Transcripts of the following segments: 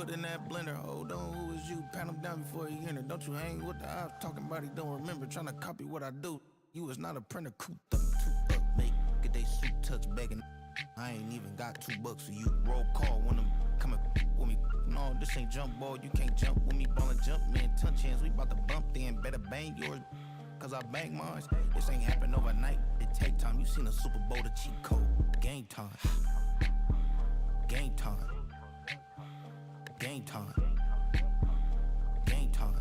foot in that blender. Hold on, who is you? Pat him down before he enter. Don't you hang with the ops talking about he don't remember. Trying to copy what I do. You is not a printer, cooped up, too up. Make get they suit touch begging. I ain't even got $2 for you. Roll call when I'm coming with me. No, this ain't jump ball. You can't jump with me. Ballin' jump, man. Touch hands. We bout to bump then. Better bang yours. Cause I bang mine. This ain't happen overnight. It take time. You seen a Super Bowl, the cheat code. Game time. Game time. Game time. Game time.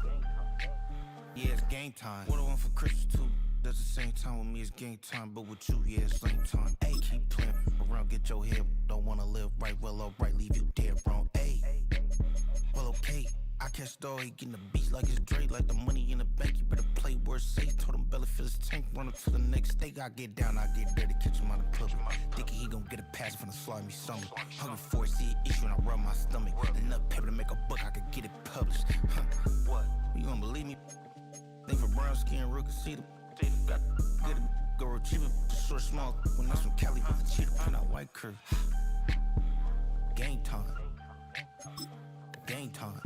Yeah, it's game time. What I want for Christmas too. That's the same time with me, it's game time. But with you, yeah, it's same time. Ayy, keep playing around, get your head. Don't wanna live right, well, alright, leave you dead wrong. Ayy, well, okay. I catch the dog, he getting the beats like it's Dre. Like the money in the bank, you better play where it's safe. Told him Bella fill his tank, run up to the next state. I get down, I get there to catch him on the public. Thinking he gon' get a pass from the slimy stomach. Hungry for it, see an issue and I rub my stomach. Enough paper to make a book, I could get it published. What? You don't believe me? Think for brown skin, real can see them. Got good go retrieve it, short, small. When I'm from Cali, with the cheetah, pin out white curve. Game time. Game time.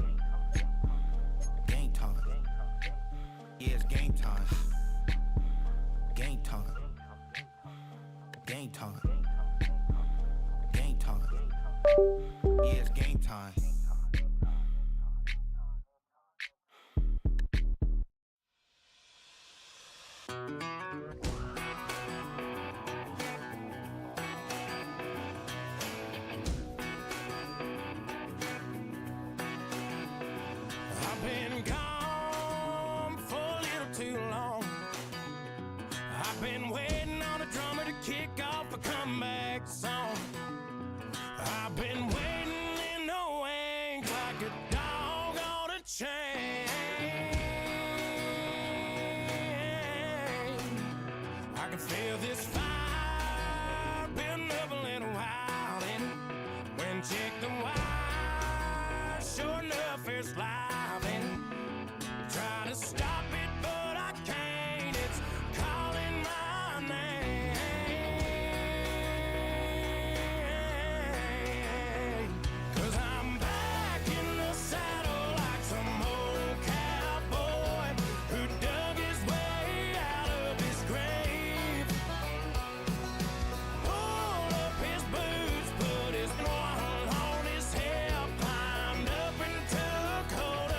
Game time. Yeah, it's game time. Game time. Game time. Game time. Yeah, it's game time. I've been gone for a little too long. I've been waiting on a drummer to kick off a comeback song. I've been waiting in the wings like a dog on a chain. I can feel this fire building up a little while, and when check the wire, sure enough it's live, and try to stop it but I can't. It's calling my name. 'Cause I'm back in the saddle like some old cowboy who dug his way out of his grave. Pulled up his boots, put his one on his hip, climbed up and took hold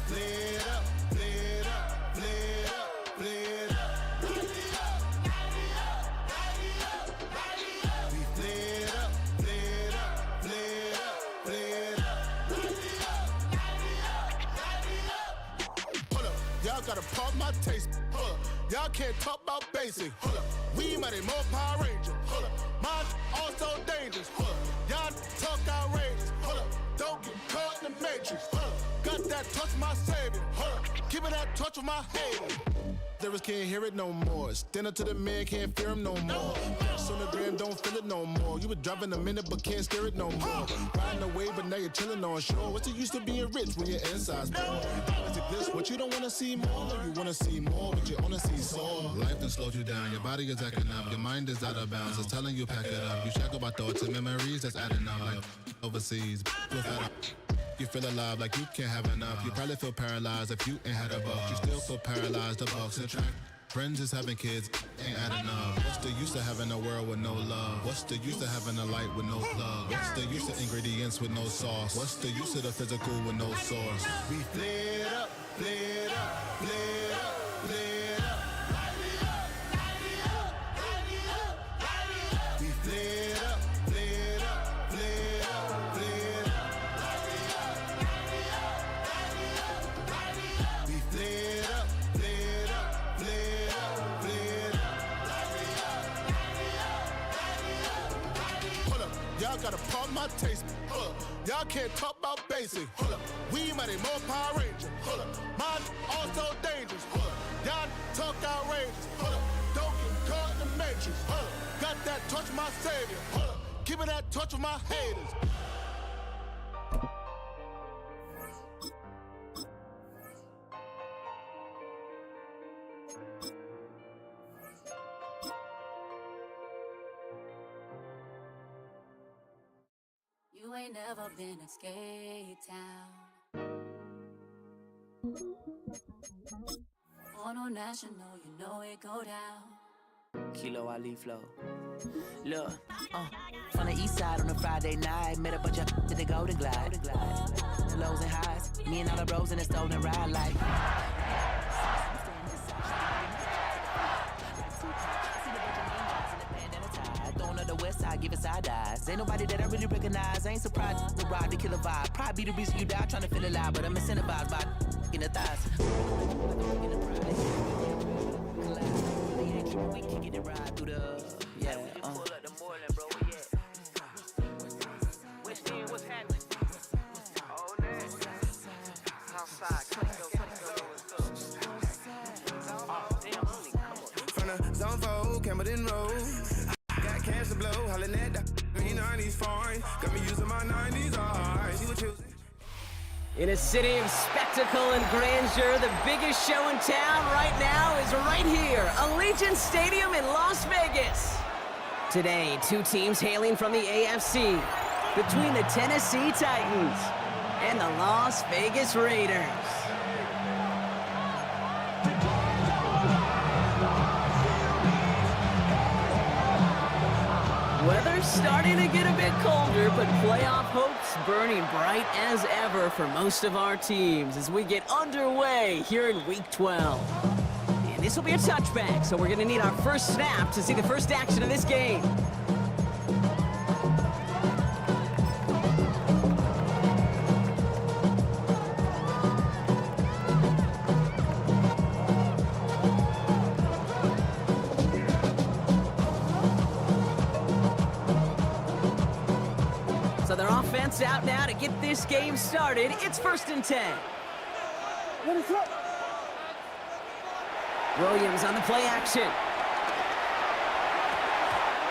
flared up, flared up, flared up, flared up. We flared up, flared up, flared up, flared up. Hold up, y'all gotta pump my taste. Hold up, y'all can't talk about basic. Hold up, we might be more Power Ranger. Hold up, mine also dangerous. Hold up, y'all talk outrageous. Hold up, don't get caught in the matrix. Hold up, got that touch my savior. Hold up, keeping that touch with my haters. Lyrics can't hear it no more. Stand up to the man, can't fear him no more. Pass on the gram, don't feel it no more. You were driving a minute, but can't steer it no more. Riding away, but now you're chilling on shore. What's it used to being rich when your inside's poor? Is it this what you don't wanna see more? Or you wanna see more, but you only see sore? Life done slowed you down, your body is acting up, your mind is out of bounds. It's telling you pack it up. You check about thoughts and memories that's adding up. Like overseas, you feel alive like you can't have enough. You probably feel paralyzed if you ain't had a buck. You still feel paralyzed, the bucks and track. Friends is having kids, ain't adding up. What's the use of having a world with no love? What's the use of having a light with no plug? What's the use of ingredients with no sauce? What's the use of the physical with no source? We flared up, flared up, flared up, flared up. We flared up, flared up, flared up, flared up. We flared up, flared up, flared up, flared up. Hold up, y'all gotta pump my taste. Hold up, y'all can't talk about basic. Hold up, we might be more Power Ranger. Hold up, mine also dangerous. Hold up, y'all talk outrageous. Hold up, don't get caught in the matrix. Hold up, got that touch my savior. Hold up, keeping that touch with my haters. You ain't never been a skate town. On no national, you know it go down. Kilo Ali flow. Look, from the east side on a Friday night, met a bunch of to the Golden Glide. The lows and highs, me and all the bros in the stolen ride like. Throwing up the west side, giving side eyes. Ain't nobody that I really recognize. I ain't surprised to ride the killer vibe. Probably be the reason you die trying to feel alive, but I'm incentivized by in the thighs. We can get it right through the pull up the Moreland, bro. West End, what's happening? Oh, man. Outside, From the zone 4, Camden Road. Got cash to blow, hollering at the 90s foreign. Got me using my 90s, alright. She was choosing. In a city of spectacle and grandeur, the biggest show in town right now is right here, Allegiant Stadium in Las Vegas. Today, two teams hailing from the AFC, between the Tennessee Titans and the Las Vegas Raiders. Weather's starting to get a bit colder, but playoff hopes burning bright as ever for most of our teams as we get underway here in Week 12. And this will be a touchback, so we're going to need our first snap to see the first action of this game. So their offense out now to get this game started. It's 1st and 10. Williams on the play action.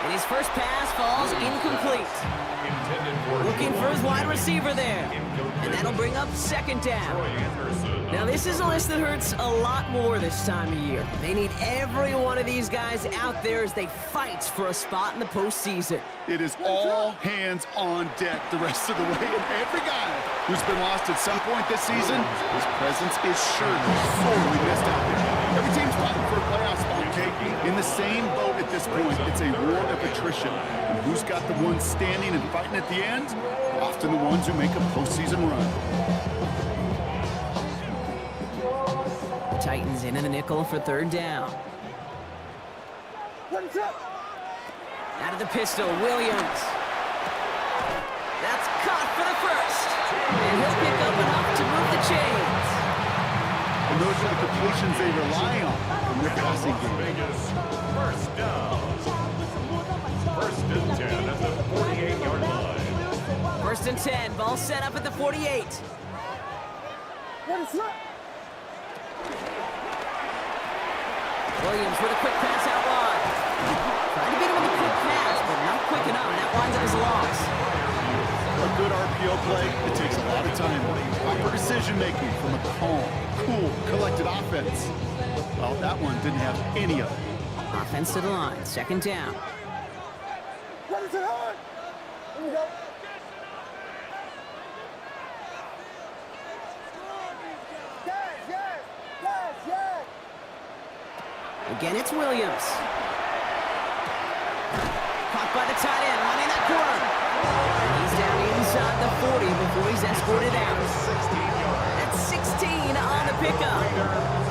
And his first pass falls incomplete. Looking for his wide receiver there. And that'll bring up 2nd down. Now this is a list that hurts a lot more this time of year. They need every one of these guys out there as they fight for a spot in the postseason. It is all hands on deck the rest of the way. And every guy who's been lost at some point this season, his presence is surely sorely missed out there. Every team's fighting for a playoff spot, okay? In the same boat at this point, it's a war of attrition. And who's got the ones standing and fighting at the end? Often the ones who make a postseason run. The Titans into the nickel for third down. Out of the pistol, Williams. That's caught for the first. And he'll pick up enough to move the chains. And those are the completions they rely on in their passing game. Vegas, first down. First and 10 at the 48-yard line. First and 10, ball set up at the 48. Williams with a quick pass out wide. Trying to beat him with a quick pass, but not quick enough, and that winds up as a loss. A good RPO play, it takes a lot of time. Proper decision-making from a calm, cool, collected offense. Well, that one didn't have any of it. Offense to the line, second down. Again, it's Williams. Caught by the tight end, running that corner. And he's down inside the 40 before he's escorted out. That's 16 on the pickup.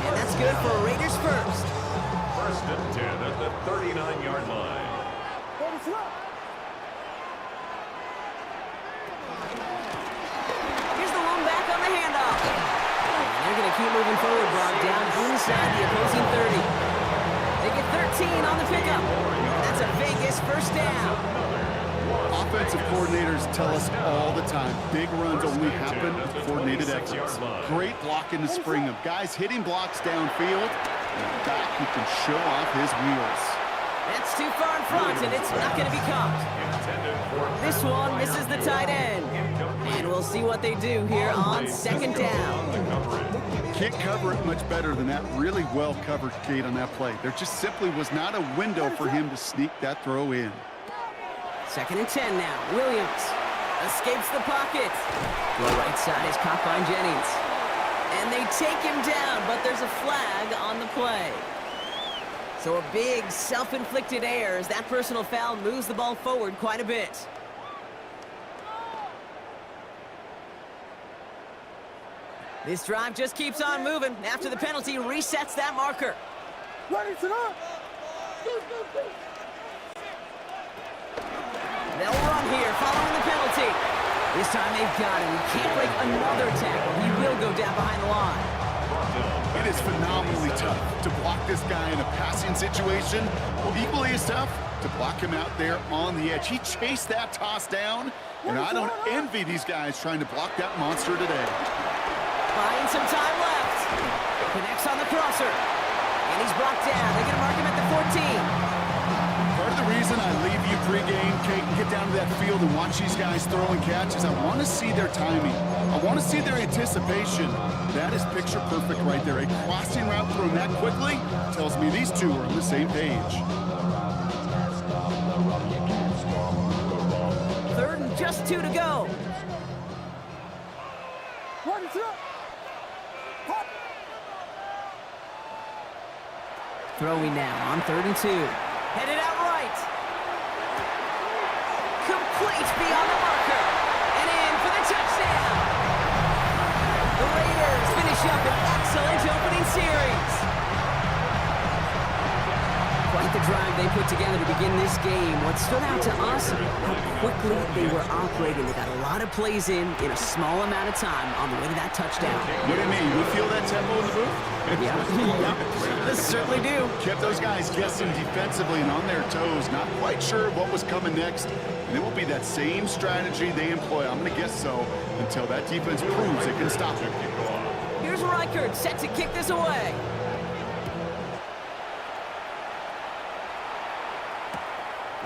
And that's good for Raiders first. First and 10 at the 39-yard line. Here's the lone back on the handoff. And they're going to keep moving forward, Brock, down inside the opposing 30. They get 13 on the pickup. That's a Vegas first down. Offensive coordinators tell us all the time, big runs only happen with coordinated efforts. Great block in the spring of guys hitting blocks downfield, and a back who can show off his wheels. That's too far in front, and it's not going to be caught. This one misses the tight end. And we'll see what they do here on second down. Can't cover it much better than that really well-covered gate on that play. There just simply was not a window for him to sneak that throw in. Second and 10 now. Williams escapes the pocket. The right side is caught by Jennings. And they take him down, but there's a flag on the play. So a big self-inflicted error as that personal foul moves the ball forward quite a bit. This drive just keeps on moving. After the penalty, resets that marker. They'll run here following the penalty. This time they've got him. He can't break another tackle. He will go down behind the line. It is phenomenally tough to block this guy in a passing situation. Equally as tough to block him out there on the edge. He chased that toss down, and I don't envy these guys trying to block that monster today. Buying some time left. Connects on the crosser. And he's brought down. They're going to mark him at the 14. Part of the reason I leave you pregame, Kate, and get down to that field and watch these guys throw and catch is I want to see their timing. I want to see their anticipation. That is picture perfect right there. A crossing route thrown that quickly tells me these two are on the same page. Third and just 2 to go. Throwing now on 3rd and 2. Headed out right. Complete beyond the marker. And in for the touchdown. The Raiders finish up an excellent opening series. Quite the drive they put together to begin this game. What stood out to us, how quickly they were operating. They got a lot of plays in a small amount of time on the way to that touchdown. What do you mean? You feel that tempo in the booth? Yeah, they certainly do. Kept those guys guessing defensively and on their toes, not quite sure what was coming next. And it will be that same strategy they employ, I'm going to guess so, until that defense proves it can stop it. Here's Reichert set to kick this away.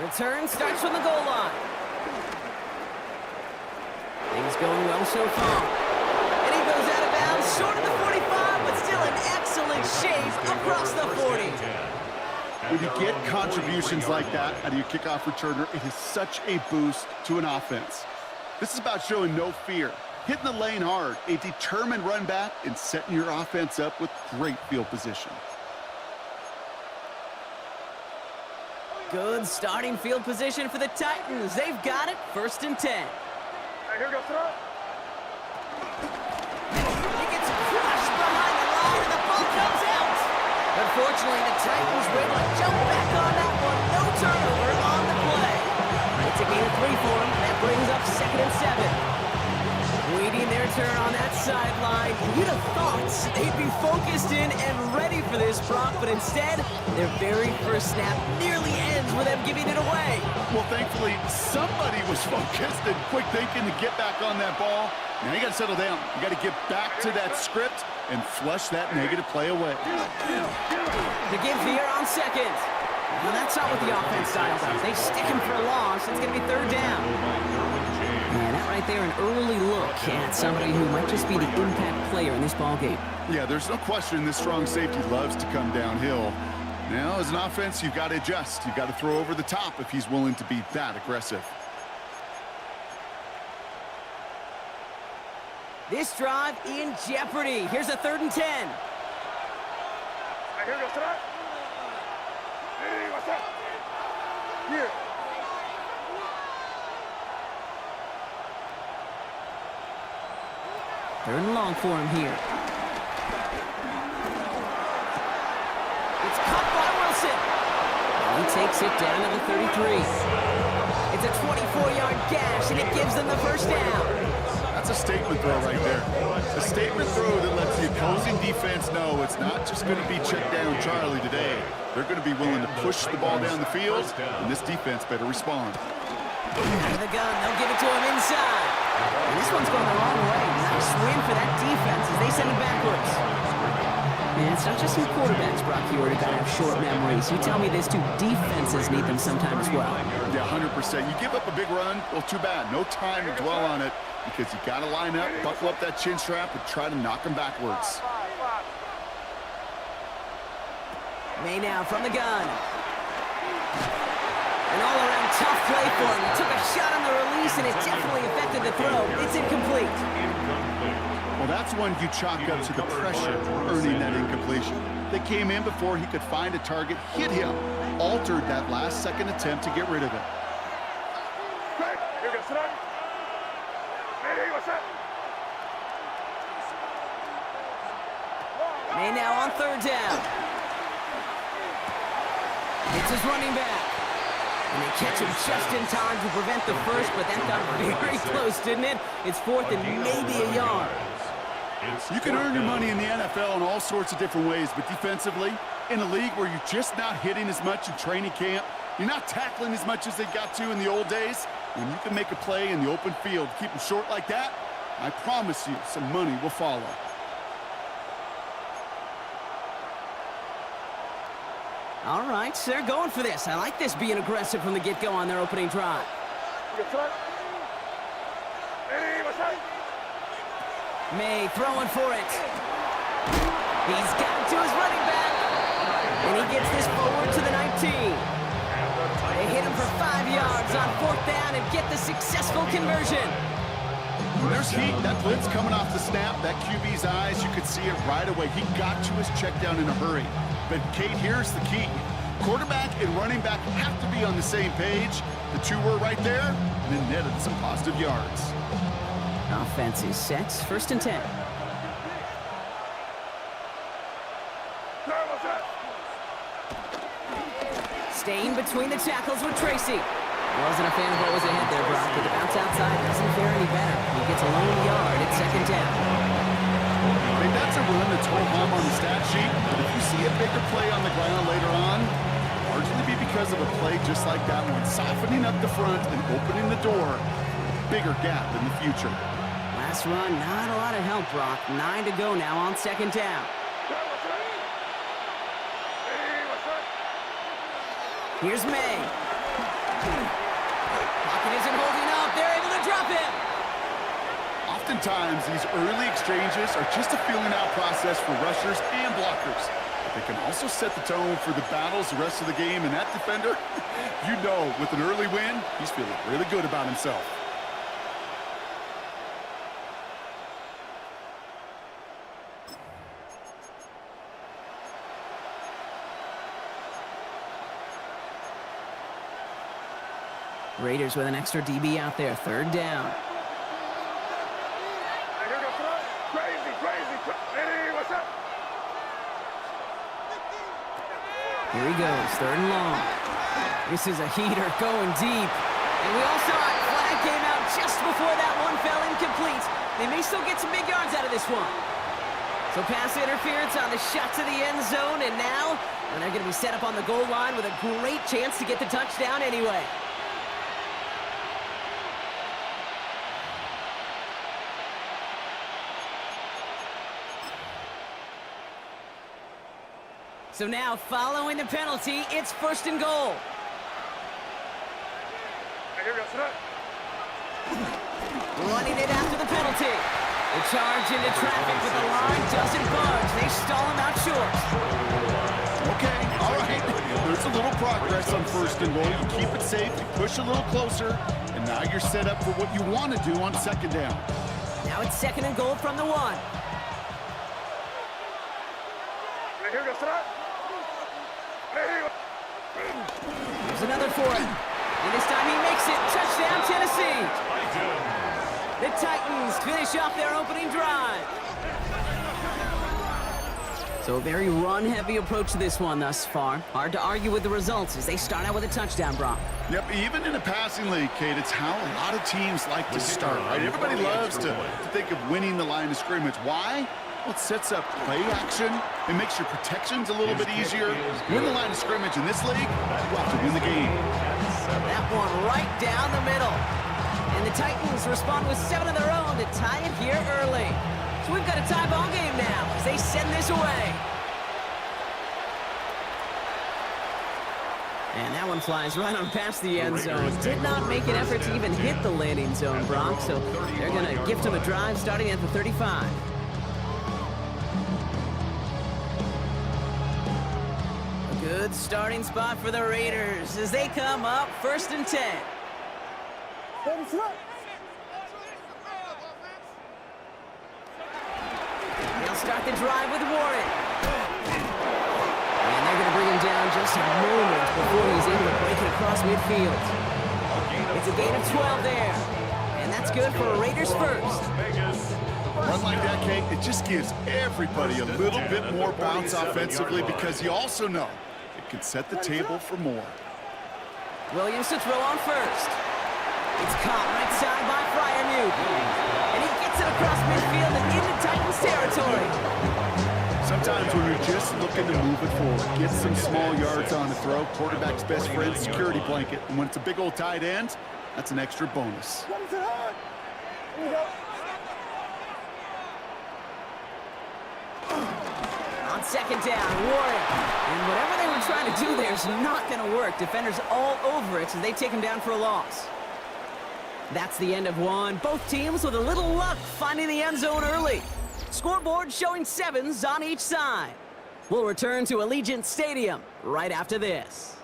Return starts from the goal line. Things going well so far. And he goes out of bounds, short of the 45, but still in excellent shape across the 40. When you get contributions like that out of your kickoff returner, it is such a boost to an offense. This is about showing no fear, hitting the lane hard, a determined run back, and setting your offense up with great field position. Good starting field position for the Titans. They've got it, 1st and 10. Here we go, throw. He gets crushed behind the line, and the ball comes Unfortunately, the Titans were able to jump back on that one. No turnover on the play. It's a gain of 3 for them. That brings up 2nd and 7. Waiting their turn on that sideline. You'd have thought they'd be focused in and ready for this, Brock, but instead, their very first snap nearly ends with them giving it away. Well, thankfully, somebody was focused and quick thinking to get back on that ball. Now you got to settle down. You got to get back to that script and flush that negative play away. The give here on 2nd. Well, that's not what the offense dials up. They stick him for a loss. It's going to be 3rd down. Yeah, that right there, an early look at somebody who might just be the impact player in this ballgame. Yeah, there's no question this strong safety loves to come downhill. Now, as an offense, you've got to adjust. You've got to throw over the top if he's willing to be that aggressive. This drive in jeopardy. Here's a 3rd and 10. Here goes tonight. Hey, what's up? Here. Third and long for him here. It's caught by Wilson. He takes it down to the 33. It's a 24-yard gash, and it gives them the 1st down. That's a statement throw right there. A statement throw that lets the opposing defense know it's not just going to be check down Charlie today. They're going to be willing to push the ball down the field, and this defense better respond. Out of the gun, they'll give it to him inside. And this one's going the wrong way. Nice win for that defense as they send it backwards. And it's not just some quarterbacks, Brock, you already got to have short memories. You tell me this too, defenses need them sometimes as well. Yeah, 100%. You give up a big run, well, too bad. No time to dwell on it because you got to line up, buckle up that chin strap, and try to knock them backwards. May now from the gun. An all-around tough play for him. He took a shot on the release, and it definitely affected the throw. It's incomplete. Well, that's one you chalk up to the pressure earning that incompletion. They came in before he could find a target, hit him, altered that last-second attempt to get rid of it. Hey, here goes tonight. Hey, what's up? May now on 3rd down. It's his running back. And they catch him just in time to prevent the first, but that got very close, didn't it? It's 4th and maybe a yard. You can earn your money in the NFL in all sorts of different ways, but defensively, in a league where you're just not hitting as much in training camp, you're not tackling as much as they got to in the old days, when you can make a play in the open field, keep them short like that, I promise you some money will follow. All right, so they're going for this. I like this being aggressive from the get-go on their opening drive. Hey, what's up? May throwing for it. He's got it to his running back. And he gets this forward to the 19. They hit him for 5 yards on 4th down and get the successful conversion. There's heat. That blitz coming off the snap. That QB's eyes, you could see it right away. He got to his check down in a hurry. But, Kate, here's the key. Quarterback and running back have to be on the same page. The two were right there, and then netted some positive yards. Offense is set. 1st and 10. Staying between the tackles with Tracy. Wasn't a fan of what was ahead there, Brock, but the bounce outside doesn't fare any better. He gets a lone yard at 2nd down. I think that's a run that's home on the stat sheet, but if you see a bigger play on the ground later on, largely be because of a play just like that one, softening up the front and opening the door, bigger gap in the future. Last run, not a lot of help, Brock. 9 to go now on 2nd down. Here's May. Pocket isn't holding up. They're able to drop him. Oftentimes, these early exchanges are just a feeling-out process for rushers and blockers. But they can also set the tone for the battles the rest of the game, and that defender, you know, with an early win, he's feeling really good about himself. Raiders with an extra DB out there. 3rd down. Crazy. Hey, what's up? Here he goes, 3rd and long. This is a heater going deep. And we all saw it. Flag came out just before that one fell incomplete. They may still get some big yards out of this one. So pass interference on the shot to the end zone, and now they're going to be set up on the goal line with a great chance to get the touchdown anyway. So now, following the penalty, it's 1st and goal. Here we go, sit up. Running it after the penalty. The charge into traffic, but the line doesn't budge. They stall him out short. Okay, all right. There's a little progress on 1st and goal. You keep it safe, you push a little closer, and now you're set up for what you want to do on 2nd down. Now it's 2nd and goal from the 1. Here we go, sit up. There's another for him. And this time he makes it. Touchdown, Tennessee. The Titans finish off their opening drive. So a very run-heavy approach to this one thus far. Hard to argue with the results as they start out with a touchdown, Brock. Yep, even in a passing league, Kate, it's how a lot of teams like to start, right? Everybody loves to think of winning the line of scrimmage. Why? Well, it sets up play action. It makes your protections a little bit easier. Win the line of scrimmage in this league, you have to win the game. That one right down the middle. And the Titans respond with 7 of their own to tie it here early. So we've got a tie ball game now as they send this away. And that one flies right on past the end zone. Did not make an effort to even hit the landing zone, Brock. So they're going to gift him a drive starting at the 35. Good starting spot for the Raiders as they come up 1st and 10. They'll start the drive with Warren. And they're going to bring him down just a moment before he's able to break it across midfield. It's a gain of 12 there. And that's good for Raiders first. Run like that, Kate, it just gives everybody a little bit more bounce offensively because you also know it can set the table for more. Williams to throw on first. It's caught right side by Freiermuth. And he gets it across midfield and into Titans territory. Sometimes when you're just looking to move it forward, get some small yards on the throw, quarterback's best friend, security blanket. And when it's a big old tight end, that's an extra bonus. On 2nd down, Warren. And whatever they were trying to do there is not going to work. Defenders all over it as they take him down for a loss. That's the end of one. Both teams with a little luck finding the end zone early. Scoreboard showing 7s on each side. We'll return to Allegiant Stadium right after this.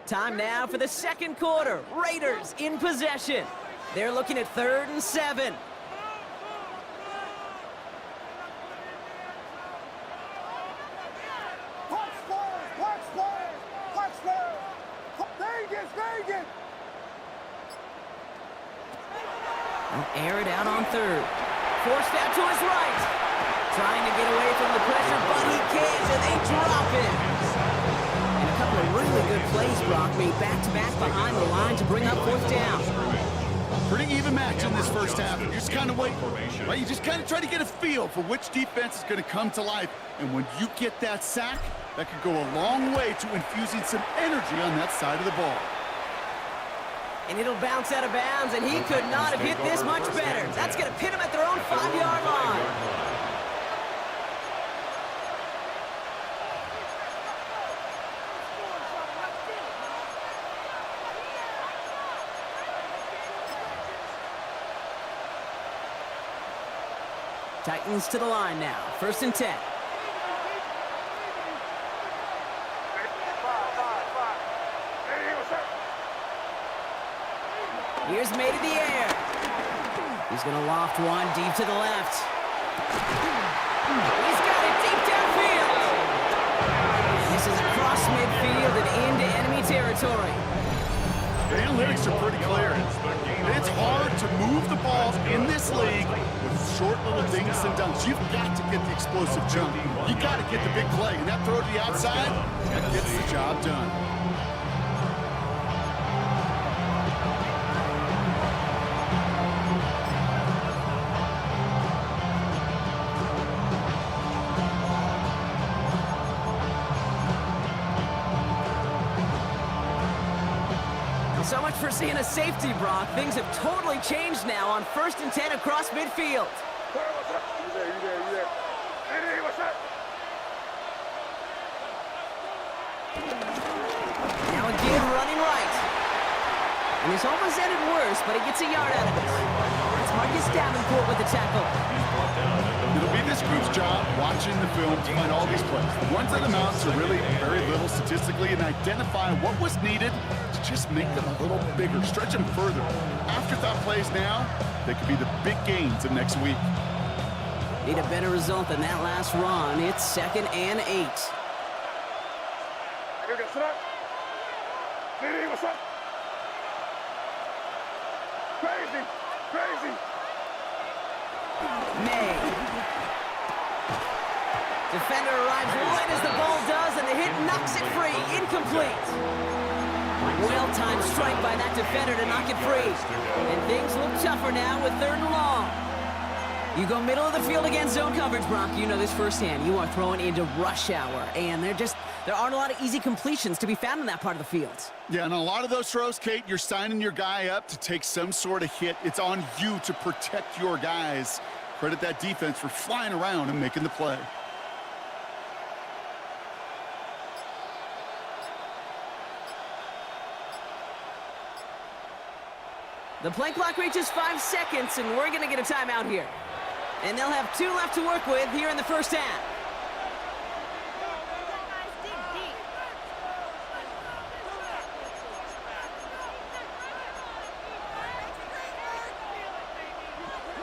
Time now for the 2nd quarter. Raiders in possession. They're looking at 3rd and 7. Air it out on 3rd. Forced out to his right. Trying to get away from the pressure, but he can't, and they drop it. And a couple of really good plays, Brock, made back-to-back behind the line to bring up 4th down. Pretty even match in this first half. You're just kind of waiting, right? You just kind of try to get a feel for which defense is going to come to life. And when you get that sack, that could go a long way to infusing some energy on that side of the ball. And it'll bounce out of bounds, and he could not have hit this much better. That's going to pin him at their own 5-yard line. Titans to the line now. 1st and 10. Here's made in the air. He's going to loft one deep to the left. He's got it deep downfield. And this is across midfield and into enemy territory. territory. The analytics are pretty clear. It's hard to move the ball in this league with short little dinks and dunks. You've got to get the explosive jump. You got to get the big play, and that throw to the outside, that gets the job done. So much for seeing a safety, Brock. Things have totally changed now on 1st and 10 across midfield. You there. Hey, what's up? Now again, running right. And this almost ended worse, but he gets a yard out of it. It's Marcus Davenport with the tackle. It'll be this group's job watching the film to find all these plays. The ones that amount to really very little statistically and identify what was needed to just make them a little bigger, stretch them further. Afterthought plays now, they could be the big gains of next week. Need a better result than that last run. It's 2nd and 8. Here we go, sit up. Hey, what's up? Crazy. May. Defender arrives right as the ball does, and the hit knocks it free. Incomplete. Well-timed strike by that defender to knock it free. And things look tougher now with 3rd and long. You go middle of the field against zone coverage, Brock. You know this firsthand. You are throwing into rush hour, and there aren't a lot of easy completions to be found in that part of the field. Yeah, and a lot of those throws, Kate, you're signing your guy up to take some sort of hit. It's on you to protect your guys. Credit that defense for flying around and making the play. The play clock reaches 5 seconds, and we're going to get a timeout here. And they'll have 2 left to work with here in the first half.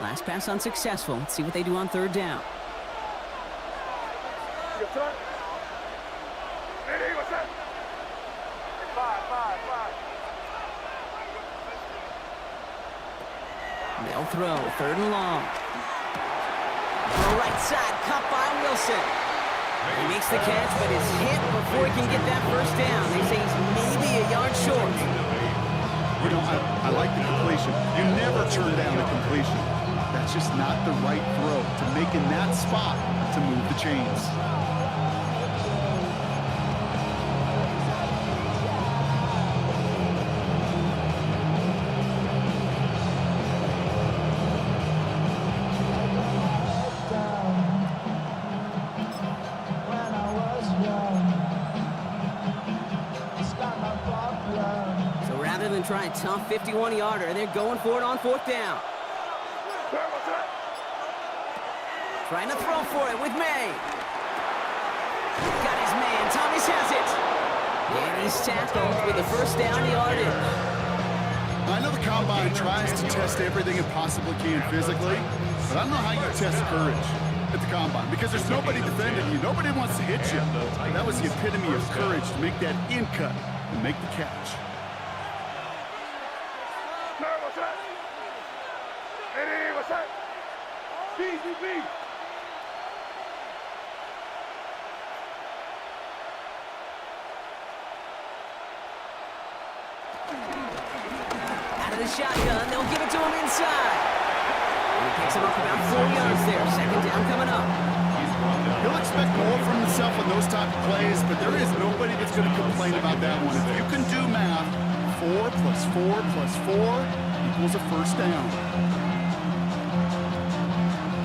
Last pass unsuccessful. Let's see what they do on 3rd down. Hey, what's up? Five. They'll throw 3rd and long. On the right side, caught by Wilson. He makes the catch, but is hit before he can get that first down. They say he's maybe a yard short. You know, I like the completion. You never turn down a completion. That's just not the right throw to make in that spot to move the chains. So rather than try a tough 51-yarder, they're going for it on 4th down. Trying to throw for it with May. Got his man. Thomas has it. And he's tackled with the first down yardage. I know the Combine tries to test everything it possibly can physically, but I don't know how you test courage at the Combine because there's nobody defending you. Nobody wants to hit you. That was the epitome of courage to make that in cut and make the catch. What's up? Hey, what's up? BCB. Out of the shotgun, they'll give it to him inside. And he picks him up about 4 yards there. 2nd down coming up. He'll expect more from himself on those type of plays, but there is nobody that's going to complain about that one. If you can do math, 4 plus 4 plus 4 equals a first down.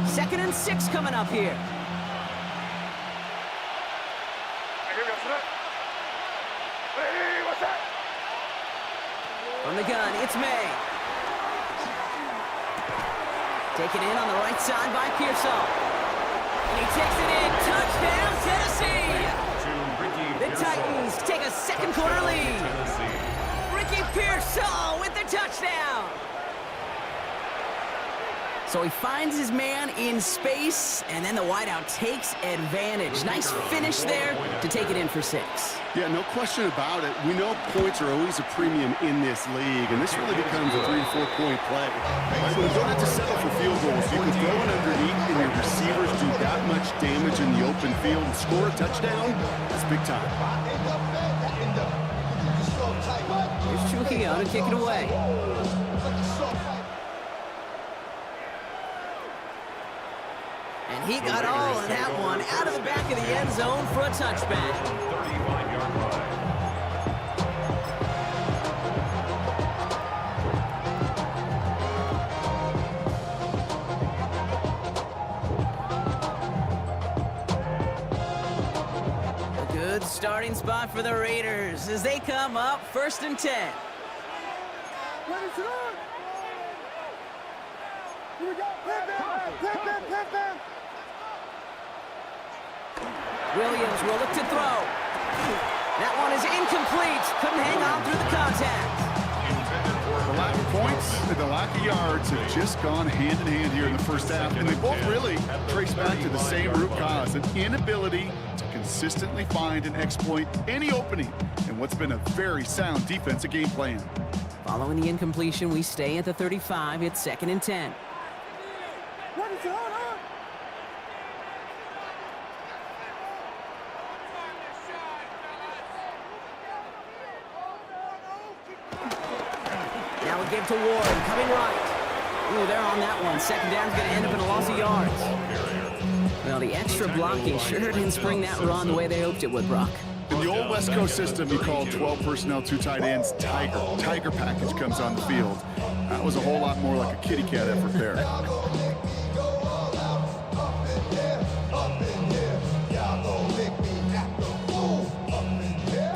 2nd and 6 coming up here. Hey, what's up? From the gun, it's May. Taken in on the right side by Pearsall. And he takes it in. Touchdown, Tennessee! The Titans take a 2nd quarter lead. Ricky Pearsall with the touchdown. So he finds his man in space, and then the wideout takes advantage. Nice finish there to take it in for 6. Yeah, no question about it. We know points are always a premium in this league, and this really becomes a 3- to 4-point play. So you don't have to settle for field goals. You can throw it underneath, and your receivers do that much damage in the open field and score a touchdown. That's big time. Here's Trujillo to kick it away. And he got all of that one out of the back of the end zone for a touchback. 35-yard line. A good starting spot for the Raiders as they come up 1st and 10. Here we go. Pit them. Williams will look to throw. That one is incomplete. Couldn't hang on through the contact. The lack of points and the lack of yards have just gone hand in hand here in the first half, and they both really trace back to the same root cause, an inability to consistently find and exploit any opening in what's been a very sound defensive game plan. Following the incompletion, we stay at the 35. It's 2nd and 10. Now we give to Ward, coming right. Ooh, they're on that one. 2nd down's going to end up in a loss of yards. Well, the extra blocking sure didn't spring that run the way they hoped it would, Brock. In the old West Coast system, you call 12 personnel, 2 tight ends, Tiger. Tiger package comes on the field. That was a whole lot more like a kitty cat effort there.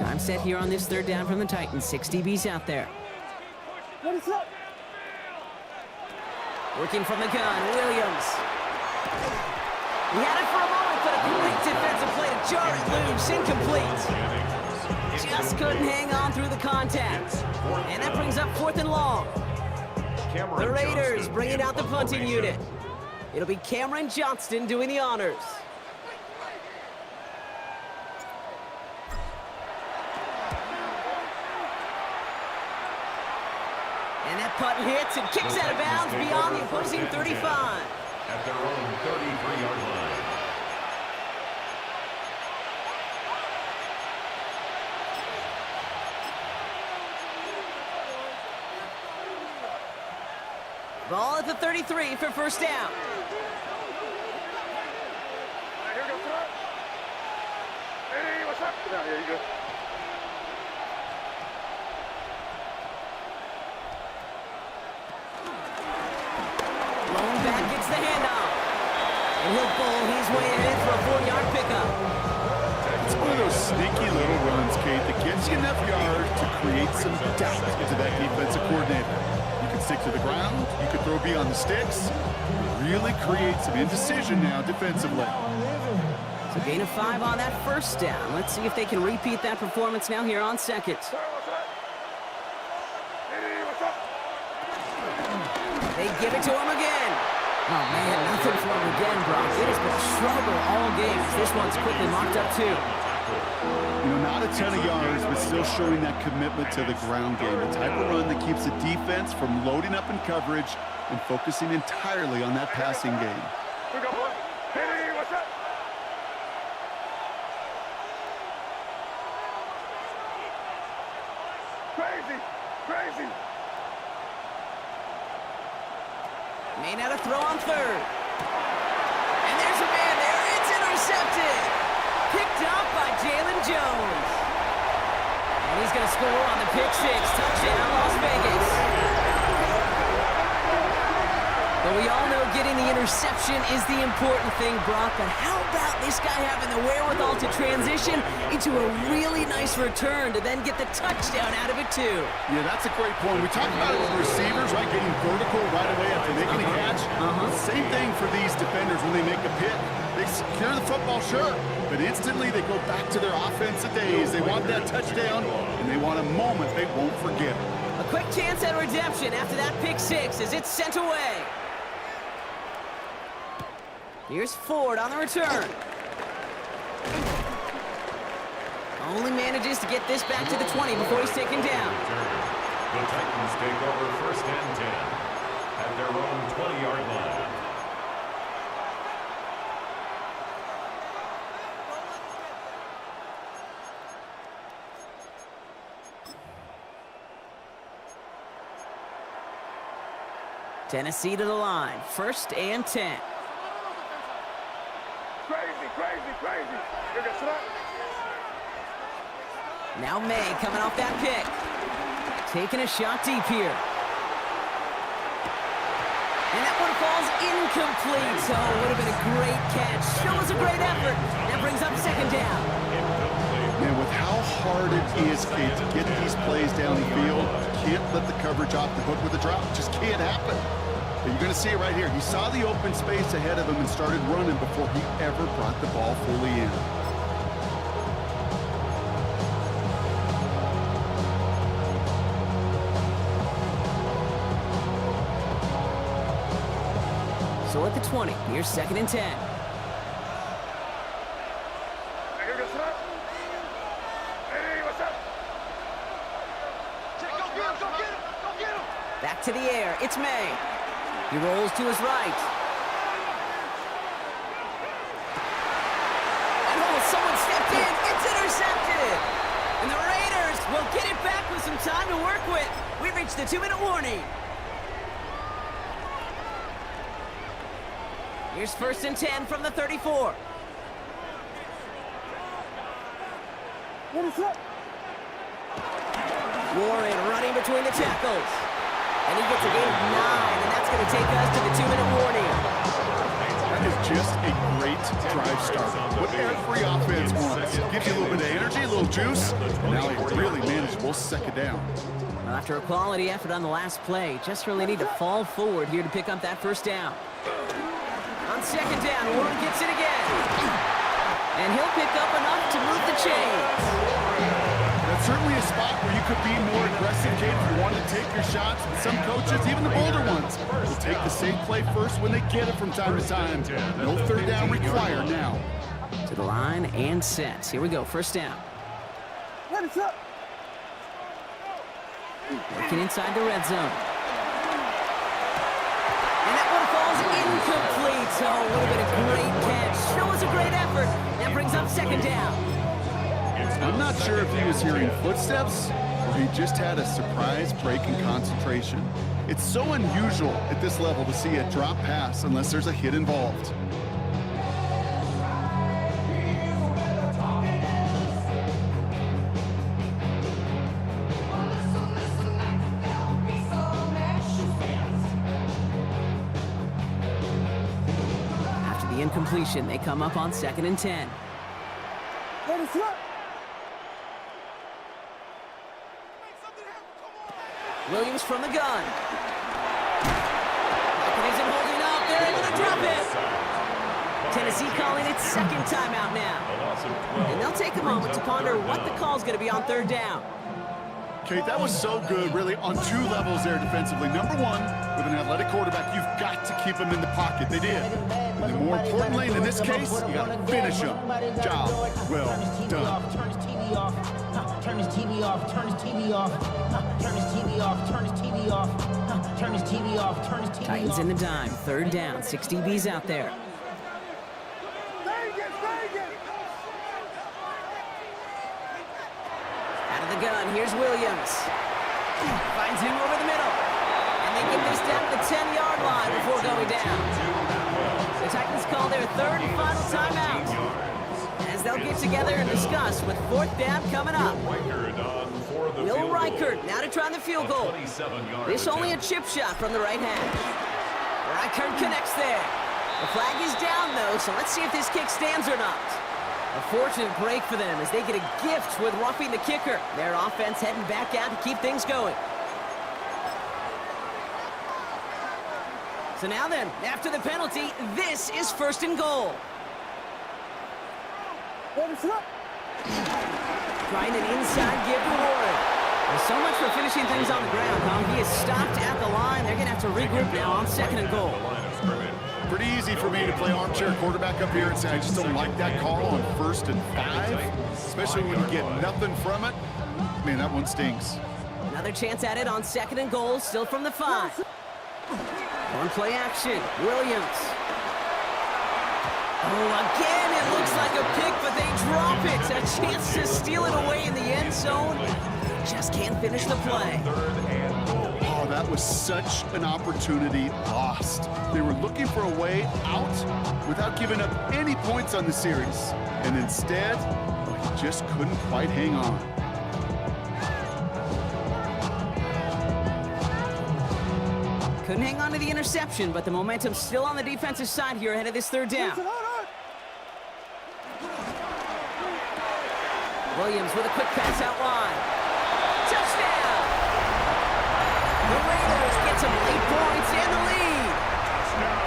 Time set here on this 3rd down from the Titans. 6 DBs out there. Working from the gun, Williams. He had it for a moment, but a great defensive play to jar it loose. Incomplete. Just couldn't hang on through the contact. And that brings up 4th and long. The Raiders bringing out the punting unit. It'll be Cameron Johnston doing the honors. And that punt hits and kicks out of bounds beyond the opposing 35. At their own 33-yard line. Ball at the 33 for 1st down. Here we go, sir. Hey, what's up? Yeah, here you go. Lone back gets the handoff. And he'll pull his way in for a 4-yard pickup. It's one of those sneaky little runs, Kate, that gets you enough yards to create some doubt into that defensive coordinator. You can stick to the ground, you can throw beyond the sticks, really create some indecision now defensively. So gain of 5 on that 1st down. Let's see if they can repeat that performance now here on 2nd. Sir, what's up? Hey, what's up? They give it to him again. Oh, man, nothing for him again, Brock. It has been a struggle all game. This one's quickly marked up, too. You know, not a ton of yards, but still showing that commitment to the ground game. The type of run that keeps the defense from loading up in coverage and focusing entirely on that passing game. Here we go, boy. Hey, what's up? Crazy. May not have throw on 3rd. And there's a man there. It's intercepted. Picked up by Jalen Jones. And he's going to score on the pick 6. Touchdown, Las Vegas. But we all know getting the interception is the important thing, Brock. But how about this guy having the wherewithal to transition into a really nice return to then get the touchdown out of it, too? Yeah, that's a great point. We talked about it with receivers, right? Getting vertical right away after making a catch. Same thing for these defenders when they make a pick. They secure the football, sure, but instantly they go back to their offensive days. They want that touchdown, and they want a moment they won't forget. A quick chance at redemption after that pick 6 as it's sent away. Here's Ford on the return. Only manages to get this back to the 20 before he's taken down. The Titans take over 1st and 10 at their own 20-yard line. Tennessee to the line, 1st and 10. Crazy. Here goes that. Now May coming off that pick. Taking a shot deep here. And that one falls incomplete. So it would have been a great catch. Still was a great effort. That brings up 2nd down. Man, with how hard it is, Kate, to get these plays down the field, can't let the coverage off the hook with a drop. Just can't happen. But you're going to see it right here. He saw the open space ahead of him and started running before he ever brought the ball fully in. So at the 20, here's 2nd and 10. Here goes that. Hey, what's up? Go get him. Back to the air, it's May. He rolls to his right. And someone stepped in, it's intercepted! And the Raiders will get it back with some time to work with. We've reached the 2-minute warning. Here's 1st and 10 from the 34. Warren running between the tackles. And he gets a gain of 9, and that's going to take us to the 2-minute warning. That is just a great drive starter. What every offense wants. Gives you a little bit of energy, a little juice, and now a really manageable 2nd down. Well, after a quality effort on the last play, just really need to fall forward here to pick up that 1st down. On 2nd down, Warren gets it again. And he'll pick up enough to move the chains. That's certainly a spot where you could be more aggressive, Kate, if you want to take your shots. But some coaches, even the bolder ones, will take the safe play first when they get it from time to time. No 3rd down required now. To the line and set. Here we go, 1st down. Working inside the red zone. And that one falls incomplete. So it would have been a great catch. Still was a great effort. That brings up 2nd down. I'm not sure if he was hearing footsteps or he just had a surprise break in concentration. It's so unusual at this level to see a drop pass unless there's a hit involved. After the incompletion, they come up on 2nd and 10. Williams from the gun. Malcolm isn't holding up. They're able to drop it. Tennessee calling its 2nd timeout now. And they'll take a moment to ponder what the call's going to be on 3rd down. Kate, that was so good, really, on 2 levels there defensively. Number 1, with an athletic quarterback, you've got to keep him in the pocket. They did. And then more importantly, in this case, you got to finish him. Job well done. Turn his TV off. Turn his TV off. Turn his TV off. Turn his TV off. Turn his TV off. Turn his TV off. Turn his TV off. Titans in the dime. 3rd down. 6 DBs out there. Out of the gun. Here's Williams. Finds him over the middle. And they get this down to the 10-yard line before going down. The Titans call their 3rd and final timeout. As they'll get together and discuss with 4th down coming up. Will Reichert now to try the field goal. This only a chip shot from the right hash. Reichert connects there. The flag is down, though, so let's see if this kick stands or not. A fortunate break for them as they get a gift with roughing the kicker. Their offense heading back out to keep things going. So now then, after the penalty, this is 1st and goal. Trying an inside give to Warren. There's so much for finishing things on the ground, huh? He is stopped at the line. They're going to have to regroup now on 2nd and goal. pretty easy for me to play armchair quarterback up here and say I just don't like that call on 1st and 5, especially when you get nothing from it. Man, that one stings. Another chance at it on 2nd and goal, still from the 5. On play action, Williams. Oh, again, it looks like a pick, but they drop it. A chance to steal it away in the end zone. Just can't finish the play. Oh, that was such an opportunity lost. They were looking for a way out without giving up any points on the series. And instead, he just couldn't quite hang on. Couldn't hang on to the interception, but the momentum's still on the defensive side here ahead of this 3rd down. Williams with a quick pass out wide. Touchdown! The Raiders get some late points and the lead.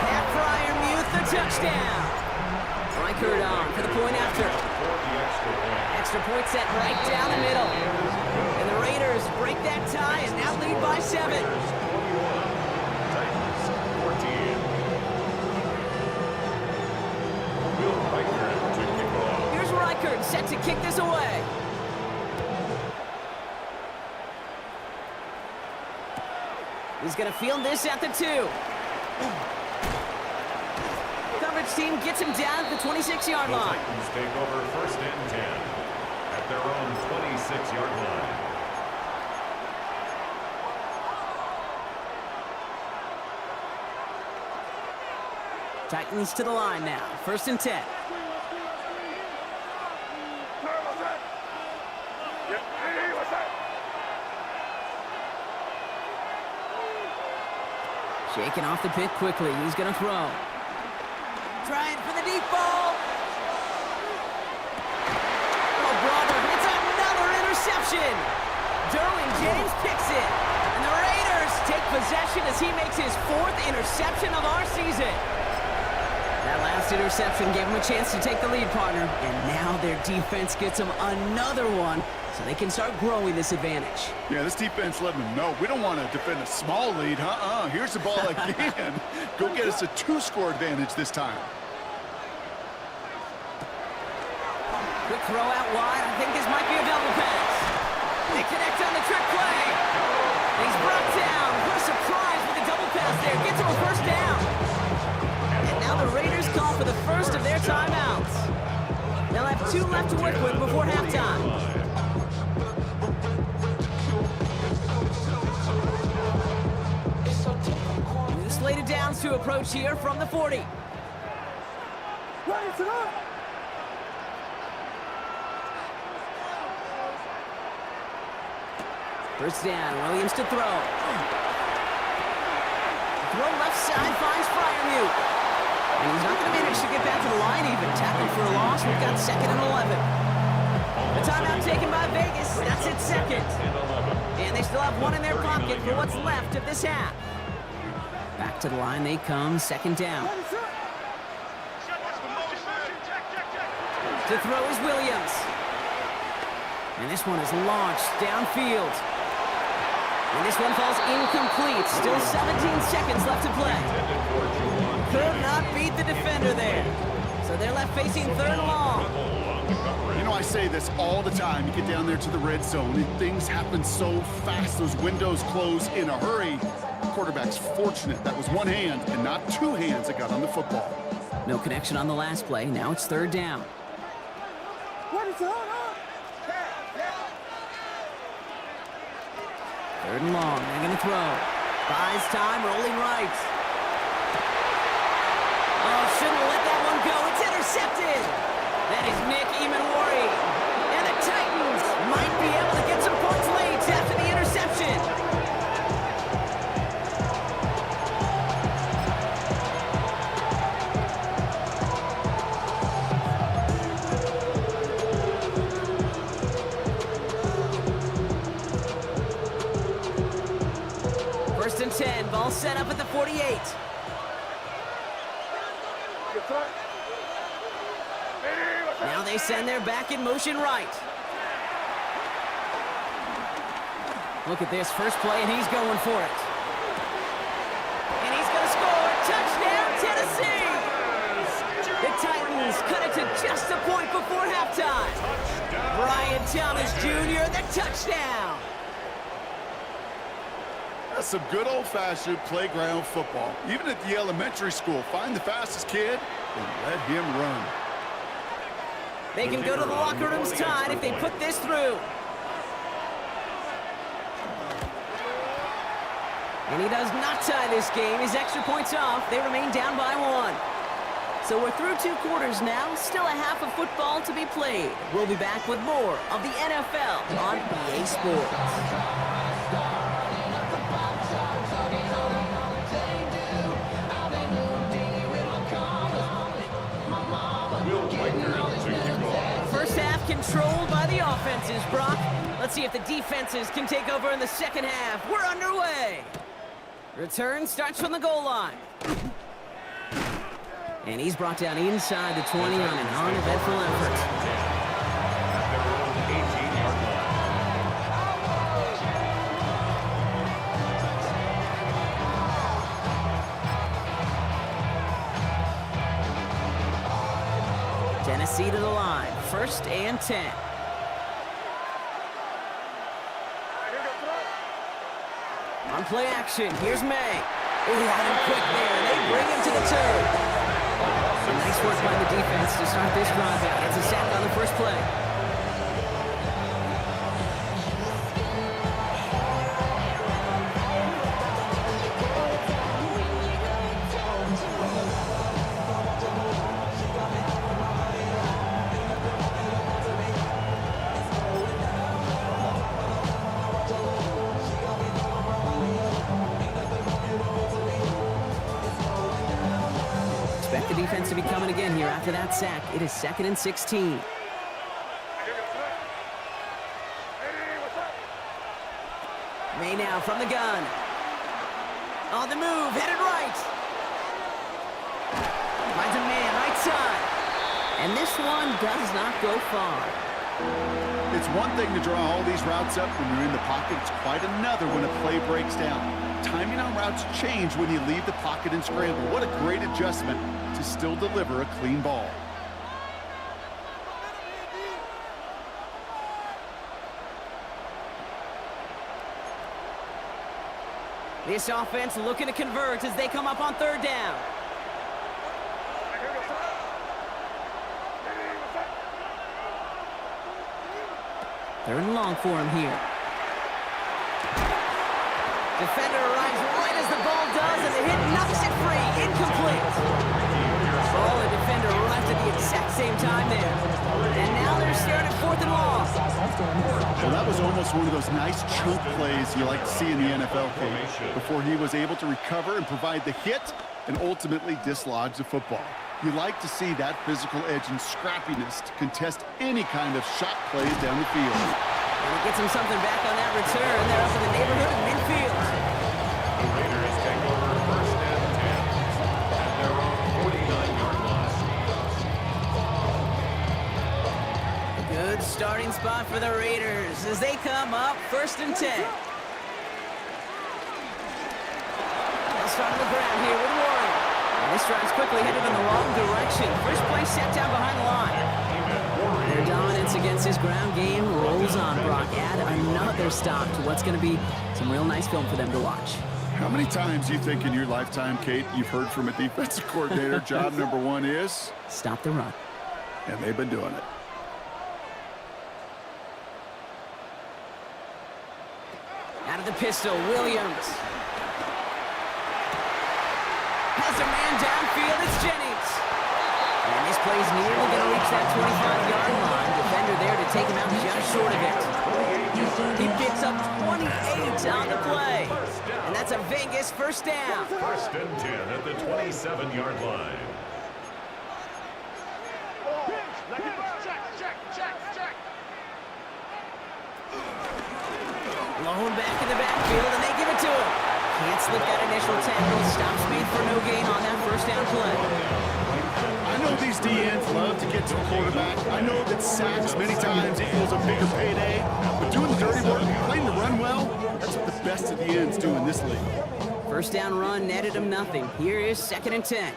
Pat Fryermuth, the touchdown. Reichert on for the point after. Extra point set right down the middle. And the Raiders break that tie and now lead by 7. Here's Reichert set to kick this away. He's going to field this at the 2. Coverage team gets him down at the 26-yard line. The Titans take over 1st and 10 at their own 26-yard line. Titans to the line now. 1st and 10. Shaking off the pick quickly. He's going to throw. Trying for the deep ball. Oh, brother, it's another interception. Derwin James picks it. And the Raiders take possession as he makes his 4th interception of our season. That last interception gave him a chance to take the lead, partner. And now their defense gets them another one, so they can start growing this advantage. Yeah, this defense let them know we don't want to defend a small lead. Here's the ball again. Go get us a 2-score advantage this time. Quick throw out wide. I think this might be a double pass. They connect on the trick play. He's brought down. What a surprise with the double pass there. Gets him a 1st down. And now the Raiders call for the first of their timeouts. They'll have 2 left to work with before halftime. Slated downs to approach here from the 40. First down, Williams to throw. Throw left side finds Fryermuth. And he's not going to manage to get back to the line even. Tackled for a loss. We've got 2nd and 11. The timeout taken by Vegas. That's its 2nd. And they still have 1 in their pocket for what's left of this half. Back to the line they come, 2nd down. To throw is Williams. And this one is launched downfield. And this one falls incomplete. Still 17 seconds left to play. Could not beat the defender there. So they're left facing 3rd and long. You know, I say this all the time. You get down there to the red zone, and things happen so fast. Those windows close in a hurry. Quarterback's fortunate that was 1 hand and not 2 hands that got on the football. No connection on the last play. Now it's 3rd down. What is on? 3rd and long. They're going to throw. Buys time, rolling right. Oh, shouldn't let that one go. It's intercepted. That is Nick Emanwari. And the Titans might be able to get some points late after the interception. First and 10, ball set up at the 48. Now they send their back in motion right. Look at this first play, and he's going for it. And he's going to score. Touchdown, Tennessee! The Titans cut it to just a point before halftime. Brian Thomas Jr., the touchdown. That's some good old-fashioned playground football. Even at the elementary school, find the fastest kid and let him run. They can go to the locker rooms tied if they put this through. And he does not tie this game. His extra points off. They remain down by 1. So we're through 2 quarters now. Still a half of football to be played. We'll be back with more of the NFL on EA Sports. First half controlled by the offenses, Brock. Let's see if the defenses can take over in the second half. We're underway. Return starts from the goal line. And he's brought down inside the 20 on an uneventful effort. Tennessee to the line, 1st and 10. On play action, here's May. Oh, he had him quick there. They bring him to the turf. Nice work by the defense to start this drive out. It's a sack on the first play. Expect the defense to be coming again here after that sack. It is 2nd and 16. May now from the gun. On the move, headed right. Finds a man right side. And this one does not go far. It's one thing to draw all these routes up when you're in the pocket. It's quite another when a play breaks down. Timing on routes change when you leave the pocket and scramble. What a great adjustment to still deliver a clean ball. This offense looking to convert as they come up on 3rd down. Third and long for him here. Defender arrives right as the ball does, and the hit knocks it free. Incomplete. Ball and defender arrived at the exact same time there. And now they're staring at 4th and long. Well, that was almost one of those nice chunk plays you like to see in the NFL, Kate, before he was able to recover and provide the hit and ultimately dislodge the football. You like to see that physical edge and scrappiness to contest any kind of shot plays down the field. And he gets him something back on that return. They're up in the neighborhood of midfield. The Raiders take over 1st and 10 at their own 49-yard line. A good starting spot for the Raiders as they come up 1st and 10. They'll start on the ground here with Warren. And this drive's quickly headed in the wrong direction. First play set down behind the line. Their dominance against his ground game rolls on, Brock. Add another stop to what's going to be some real nice film for them to watch. How many times do you think in your lifetime, Kate, you've heard from a defensive coordinator, job number 1 is? Stop the run. And they've been doing it. Out of the pistol, Williams. Has a man downfield, it's Jennings. And this play's nearly going to reach that 25-yard line. Defender there to take him out just short of it. He picks up 28 on the play. And that's a Vegas 1st down. 1st and 10 at the 27-yard line. Blown back in the backfield, and they give it to him. Can't slip that initial tackle. Stop speed for no gain on that 1st down play. I know these DNs love to get to the quarterback. I know that sacks many times equals a bigger payday. But doing the dirty work, playing the run well, that's what the best of the ends do in this league. First down run netted him nothing. Here is 2nd and 10.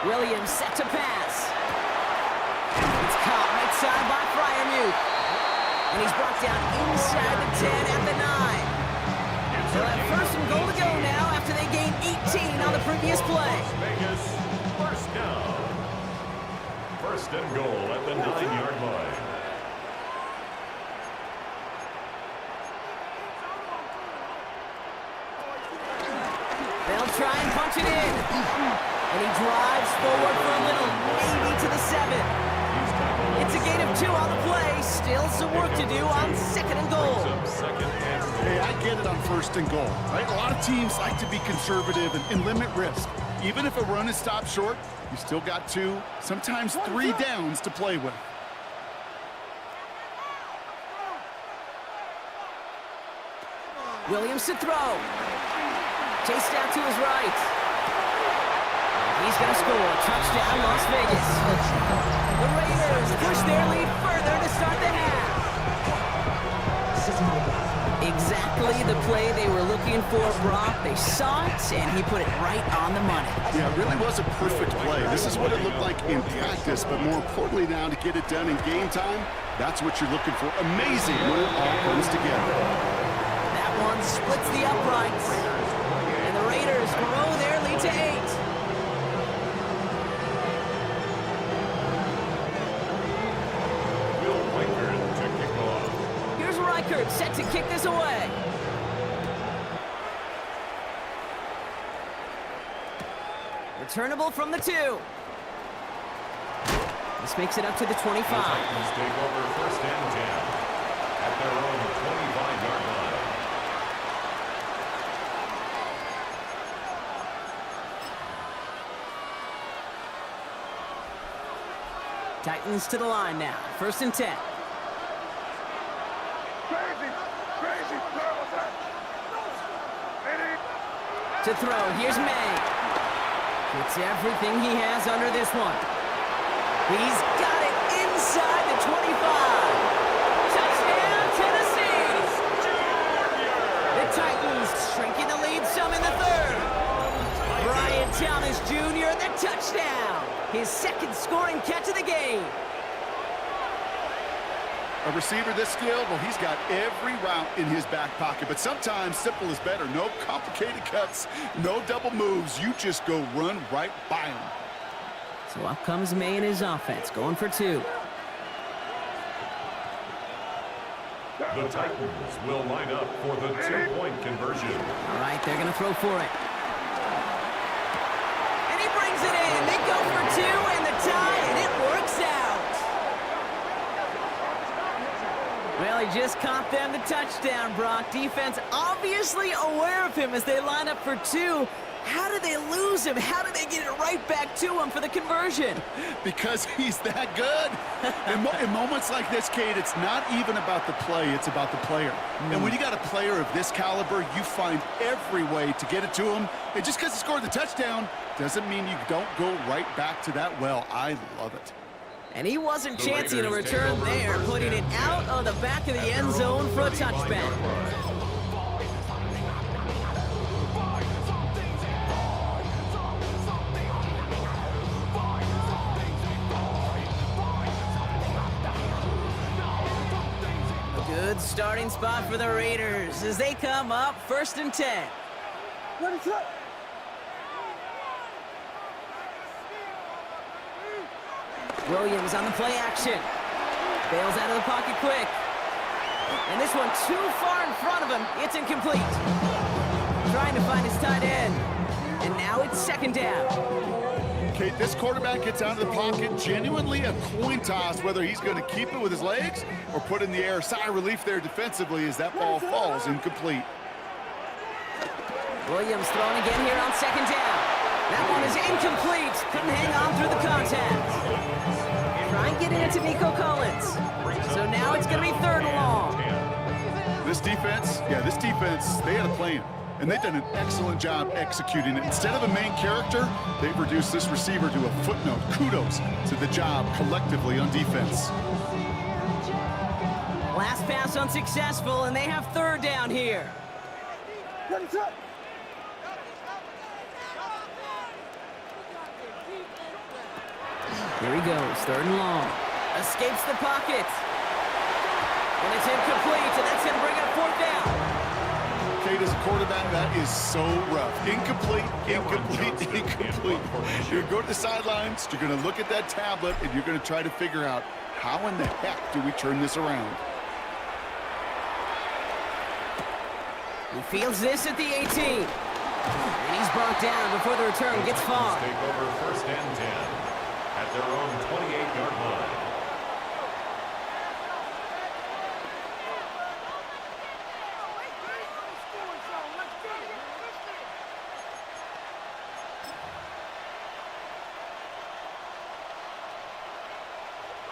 Williams set to pass. It's caught right side by Fryermuth. And he's brought down inside the 10 at the 9. They'll have 1st and goal to go now after they gained 18 on the previous play. Vegas, first down. 1st and goal at the 9-yard line. They'll try and punch it in. And he drives forward for a little, maybe to the 7. It's a gain of 2 on the play. Still some work to do on 2nd and goal. Hey, I get it on 1st and goal, right? A lot of teams like to be conservative and limit risk. Even if a run is stopped short, you still got 2, sometimes 3 downs to play with. Williams to throw. Chased out to his right. He's going to score. Touchdown, Las Vegas. The Raiders push their lead further to start the half. Exactly the play they were looking for, Brock. They saw it, and he put it right on the money. Yeah, it really was a perfect play. This is what it looked like in practice, but more importantly now to get it done in game time, that's what you're looking for. Amazing when it all comes together. That one splits the uprights. And the Raiders grow their lead to 8. Reichert set to kick this away. Returnable from the 2. This makes it up to the 25. The Titans take over 1st and 10 at their own 25-yard line. Titans to the line now. 1st and 10. To throw, here's May. Gets everything he has under this one. He's got it inside the 25. Touchdown, Tennessee! The Titans shrinking the lead some in the 3rd. Brian Thomas Jr., the touchdown. His 2nd scoring catch of the game. A receiver this skilled, well, he's got every route in his back pocket, but sometimes simple is better. No complicated cuts, no double moves. You just go run right by him. So up comes May and his offense, going for 2. The Titans will line up for the 2-point conversion. All right, they're going to throw for it. And he brings it in. They go for 2 and the tie, and it works out. Well, he just caught them the touchdown, Brock. Defense obviously aware of him as they line up for 2. How did they lose him? How did they get it right back to him for the conversion? Because he's that good. In moments like this, Kate, it's not even about the play, it's about the player. And when you got a player of this caliber, you find every way to get it to him. And just because he scored the touchdown doesn't mean you don't go right back to that well. I love it. And he wasn't chancing a return there, putting it out of the back of the end zone for a touchback. A good starting spot for the Raiders as they come up 1st and 10. Williams on the play action. Bails out of the pocket quick. And this one too far in front of him. It's incomplete. Trying to find his tight end. And now it's 2nd down. Kate, this quarterback gets out of the pocket, genuinely a coin toss whether he's going to keep it with his legs or put it in the air. Sigh of relief there defensively as that ball falls incomplete. Williams throwing again here on 2nd down. That one is incomplete. Couldn't hang on through the contact. Trying getting it to Nico Collins. So now it's going to be 3rd and long. This defense, they had a plan. and they've done an excellent job executing it. Instead of a main character, they've reduced this receiver to a footnote. Kudos to the job collectively on defense. Last pass unsuccessful, and they have third down here. Here he goes, third and long. Escapes the pocket. And it's incomplete, and that's going to bring up fourth down. Kate, as a quarterback, that is so rough. Incomplete, incomplete, incomplete. You're going to go to the sidelines, you're going to look at that tablet, and you're going to try to figure out how in the heck do we turn this around. He fields this at the 18. And he's brought down before the return gets far. Take over first and 10 at their own 28-yard line.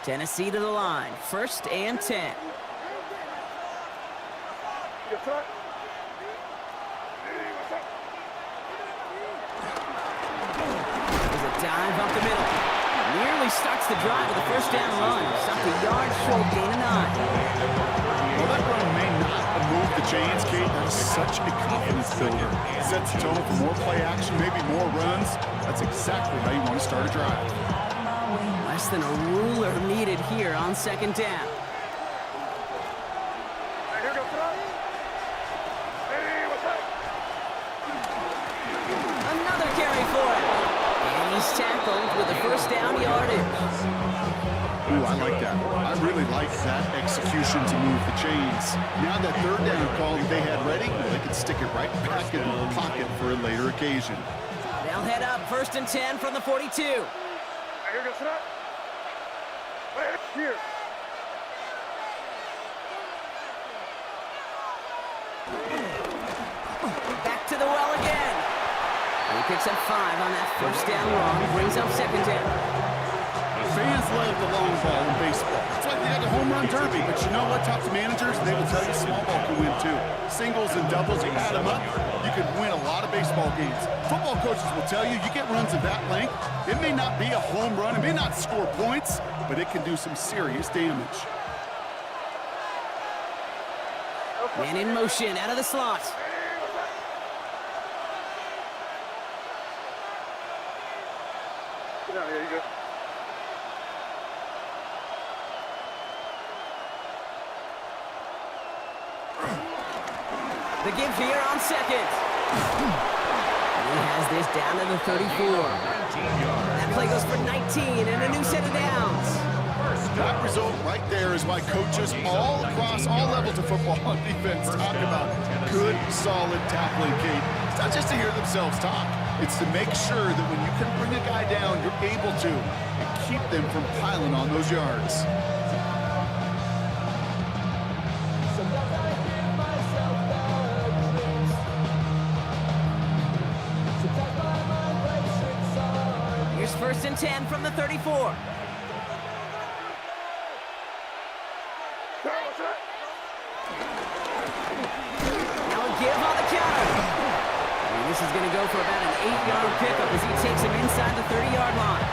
Tennessee to the line, first and 10. Dive up the middle. Nearly starts the drive with a first down run. Stopped a yard short, gain of 9. Well, that run may not have moved the chains, Kate. That's such a confidence builder. Sets the tone for more play action, maybe more runs. That's exactly how you want to start a drive. Less than a ruler needed here on second down. Another carry for him. He's tackled with a first down yardage. Ooh, I like that. I really like that execution to move the chains. Now that third down call that they had ready, they can stick it right back in the pocket for a later occasion. They'll head up first and 10 from the 42. Here. Back to the well again. He picks up 5 on that first down run, brings up second down. Fans love the long ball in baseball. It's like they got the home run derby, but you know what? Talk to managers, they will tell you small ball can win too. Singles and doubles, you add them up, you can win a lot of baseball games. Football coaches will tell you, you get runs of that length, it may not be a home run, it may not score points, but it can do some serious damage. Man in motion, out of the slot. Get out here, you go. The give here on second. And he has this down to the 34. That play goes for 19 and a new set of downs. That result right there is why coaches all across all levels of football on defense talk about good, solid tackling, Kate. It's not just to hear themselves talk. It's to make sure that when you can bring a guy down, you're able to, and keep them from piling on those yards. Here's first and 10 from the 34. Now a give on the counter. And this is going to go for about an 8-yard pickup as he takes him inside the 30-yard line.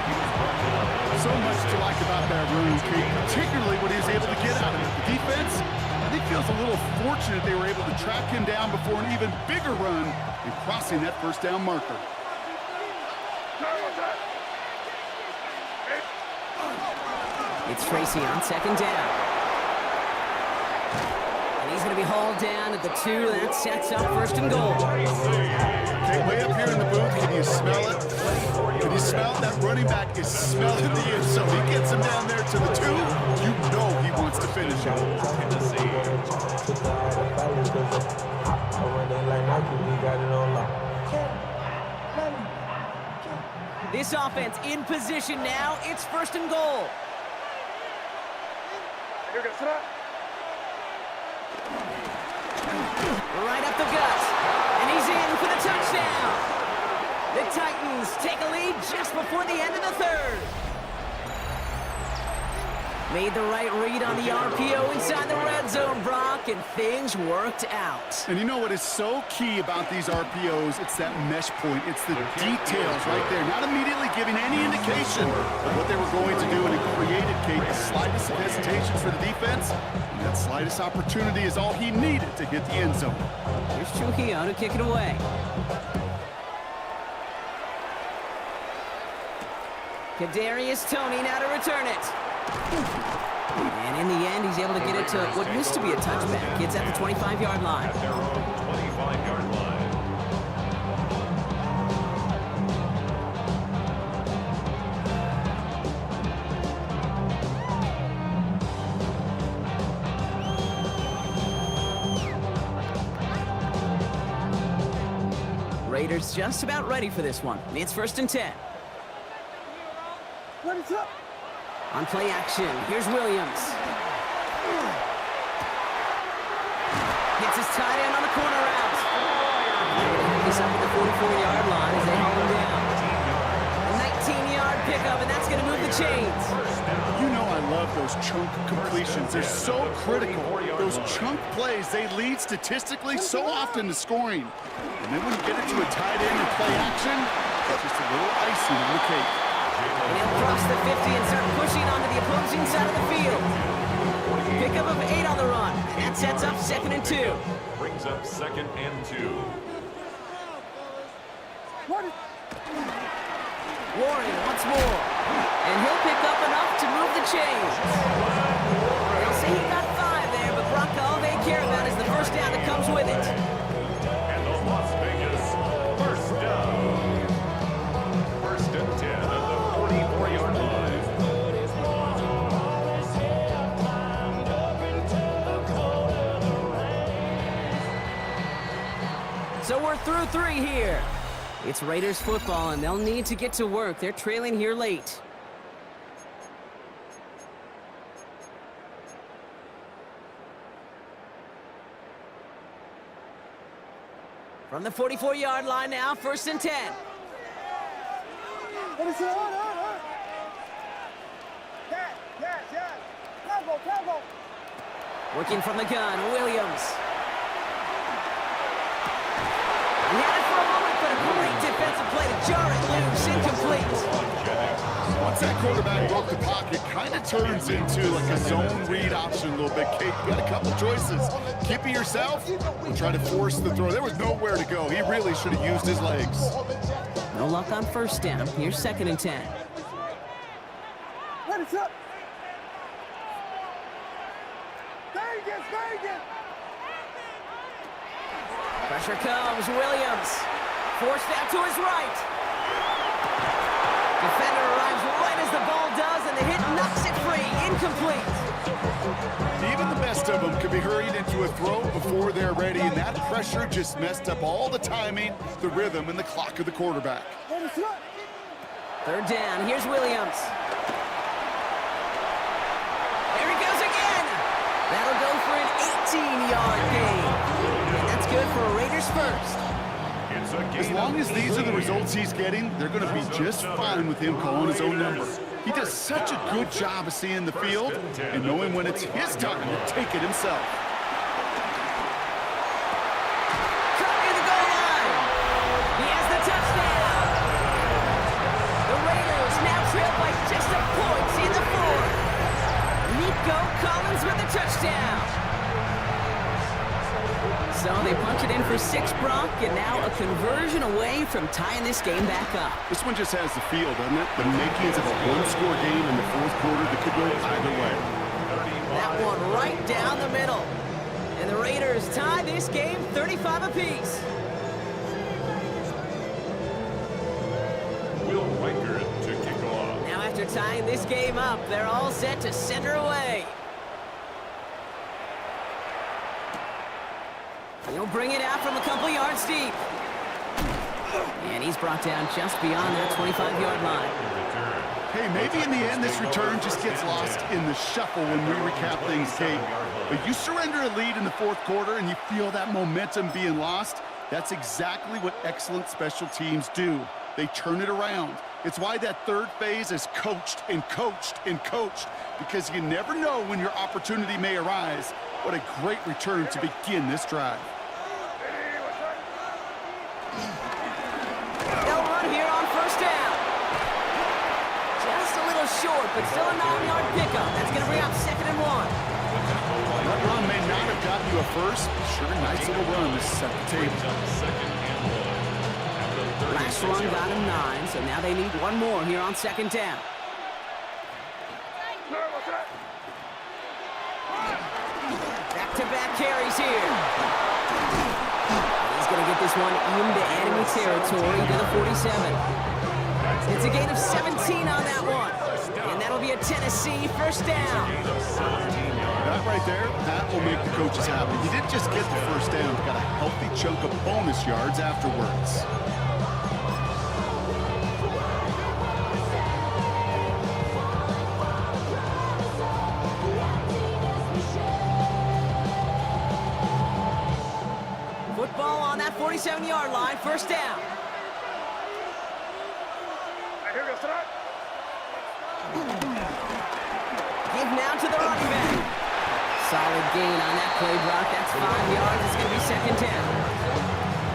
So much to like about that run, Kate, particularly what he was able to get out of it. The defense, I think, feels a little fortunate they were able to track him down before an even bigger run and crossing that first down marker. It's Tracy on second down. And he's going to be hauled down at the 2. That sets up first and goal. Okay, way up here in the booth, can you smell it? Can you smell it? That running back is smelling the air. So he gets him down there to the 2. You know he wants to finish it. This offense in position now. It's first and goal. Right up the gut. And he's in for the touchdown. The Titans take a lead just before the end of the third. Made the right read on the RPO inside the red zone, Brock. block, and things worked out. And you know what is so key about these RPOs? It's that mesh point. It's the details right there. Not immediately giving any indication of what they were going to do, and it created, Kate, the slightest of hesitations for the defense. And that slightest opportunity is all he needed to hit the end zone. Here's Trujillo to kick it away. Kadarius Toney now to return it. And in the end, he's able to get it to what used to be a touchback. It's at the 25-yard line. At their own 25-yard line. Raiders just about ready for this one. It's 1st and 10. On play action, here's Williams. Gets his tight end on the corner route. He's up at the 44-yard line as they haul him down. A 19-yard pickup, and that's going to move the chains. You know I love those chunk completions. They're so critical. Those chunk plays, they lead statistically so often to scoring. And then when you get it to a tight end and play action, it's just a little icing on the cake. And he'll cross the 50 and start pushing onto the opposing side of the field. Pickup of 8 on the run. And that sets up 2nd and 2. Brings up 2nd and 2. Warren once more. And he'll pick up enough to move the chains. They'll say he got 5 there, but Brock, all they care about is the first down that comes with it. And the Las Vegas first down. 1st and 10 at the 44-yard line. So we're through 3 here. It's Raiders football, and they'll need to get to work. They're trailing here late. From the 44-yard line now, 1st and 10. Working from the gun, Williams. He had it for a moment, but a great defensive play to jar it loose, incomplete. Once that quarterback broke the pocket, kind of turns into like a zone read option a little bit. Kate, you got a couple choices. Keep it yourself or try to force the throw. There was nowhere to go. He really should have used his legs. No luck on 1st down. Here's 2nd and 10. Pressure comes, Williams. Forced out to his right. Defender arrives right as the ball does, and the hit knocks it free. Incomplete. Even the best of them could be hurried into a throw before they're ready, and that pressure just messed up all the timing, the rhythm, and the clock of the quarterback. 3rd down, here's Williams. There he goes again. That'll go for an 18-yard gain. And that's good for a Raiders first. As long as these are the results he's getting, they're going to be just fine with him calling his own number. He does such a good job of seeing the field and knowing when it's his time to take it himself. Cut near the goal line. He has the touchdown. The Raiders now trail by just a point in the 4th. Nico Collins with the touchdown. So they punch it in for 6, Brock, and now a conversion away from tying this game back up. This one just has the feel, doesn't it? The makings of a one-score game in the 4th quarter that could go either way. That one right down the middle. And the Raiders tie this game 35 apiece. Will Riker to kick off. Now after tying this game up, they're all set to center away. He'll bring it out from a couple yards deep. And he's brought down just beyond that 25-yard line. Hey, maybe in the end this return just gets lost in the shuffle when we recap things, Kate. But you surrender a lead in the 4th quarter and you feel that momentum being lost. That's exactly what excellent special teams do. They turn it around. It's why that 3rd phase is coached and coached and coached, because you never know when your opportunity may arise. What a great return to begin this drive. They'll run here on first down. Just a little short, but still a 9-yard pickup. That's going to bring up 2nd and 1. That run may not have gotten you a first. Sure, nice little run to set the table. Last run got him 9, so now they need one more here on 2nd down. Back-to-back carries here. He's going to get this one into enemy territory to the 47. It's a gain of 17 on that one. And that'll be a Tennessee first down. That right there, that will make the coaches happy. He didn't just get the first down, he got a healthy chunk of bonus yards afterwards. Football on that 47-yard line, first down. Give now to the running back. Solid gain on that play, Brock. That's 5 yards. It's going to be 2nd down.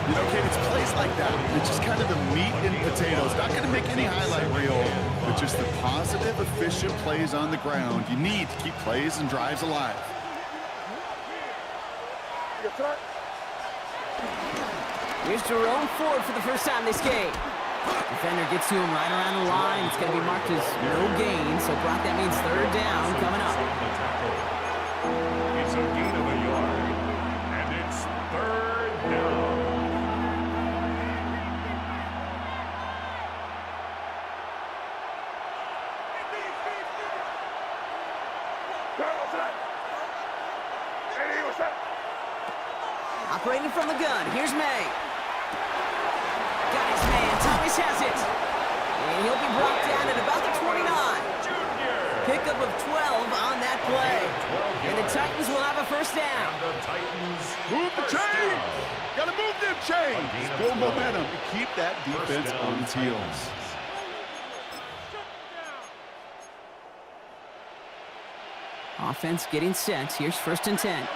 You know, Kate, it's plays like that. It's just kind of the meat and potatoes. Not going to make any highlight reel, but just the positive, efficient plays on the ground. You need to keep plays and drives alive. Here's Jerome Ford for the first time this game. Defender gets to him right around the line. It's going to be marked as no gain, so Brock, that means 3rd down coming up. It's a gain of a yard, and it's 3rd down. Operating from the gun, here's May. Got his man, Thomas has it. And he'll be brought down at about the 29. Pickup of 12 on that play. And the Titans will have a first down. Move the chains! Gotta move them chains! Build momentum to keep that defense on its heels. Offense getting set. Here's 1st and 10.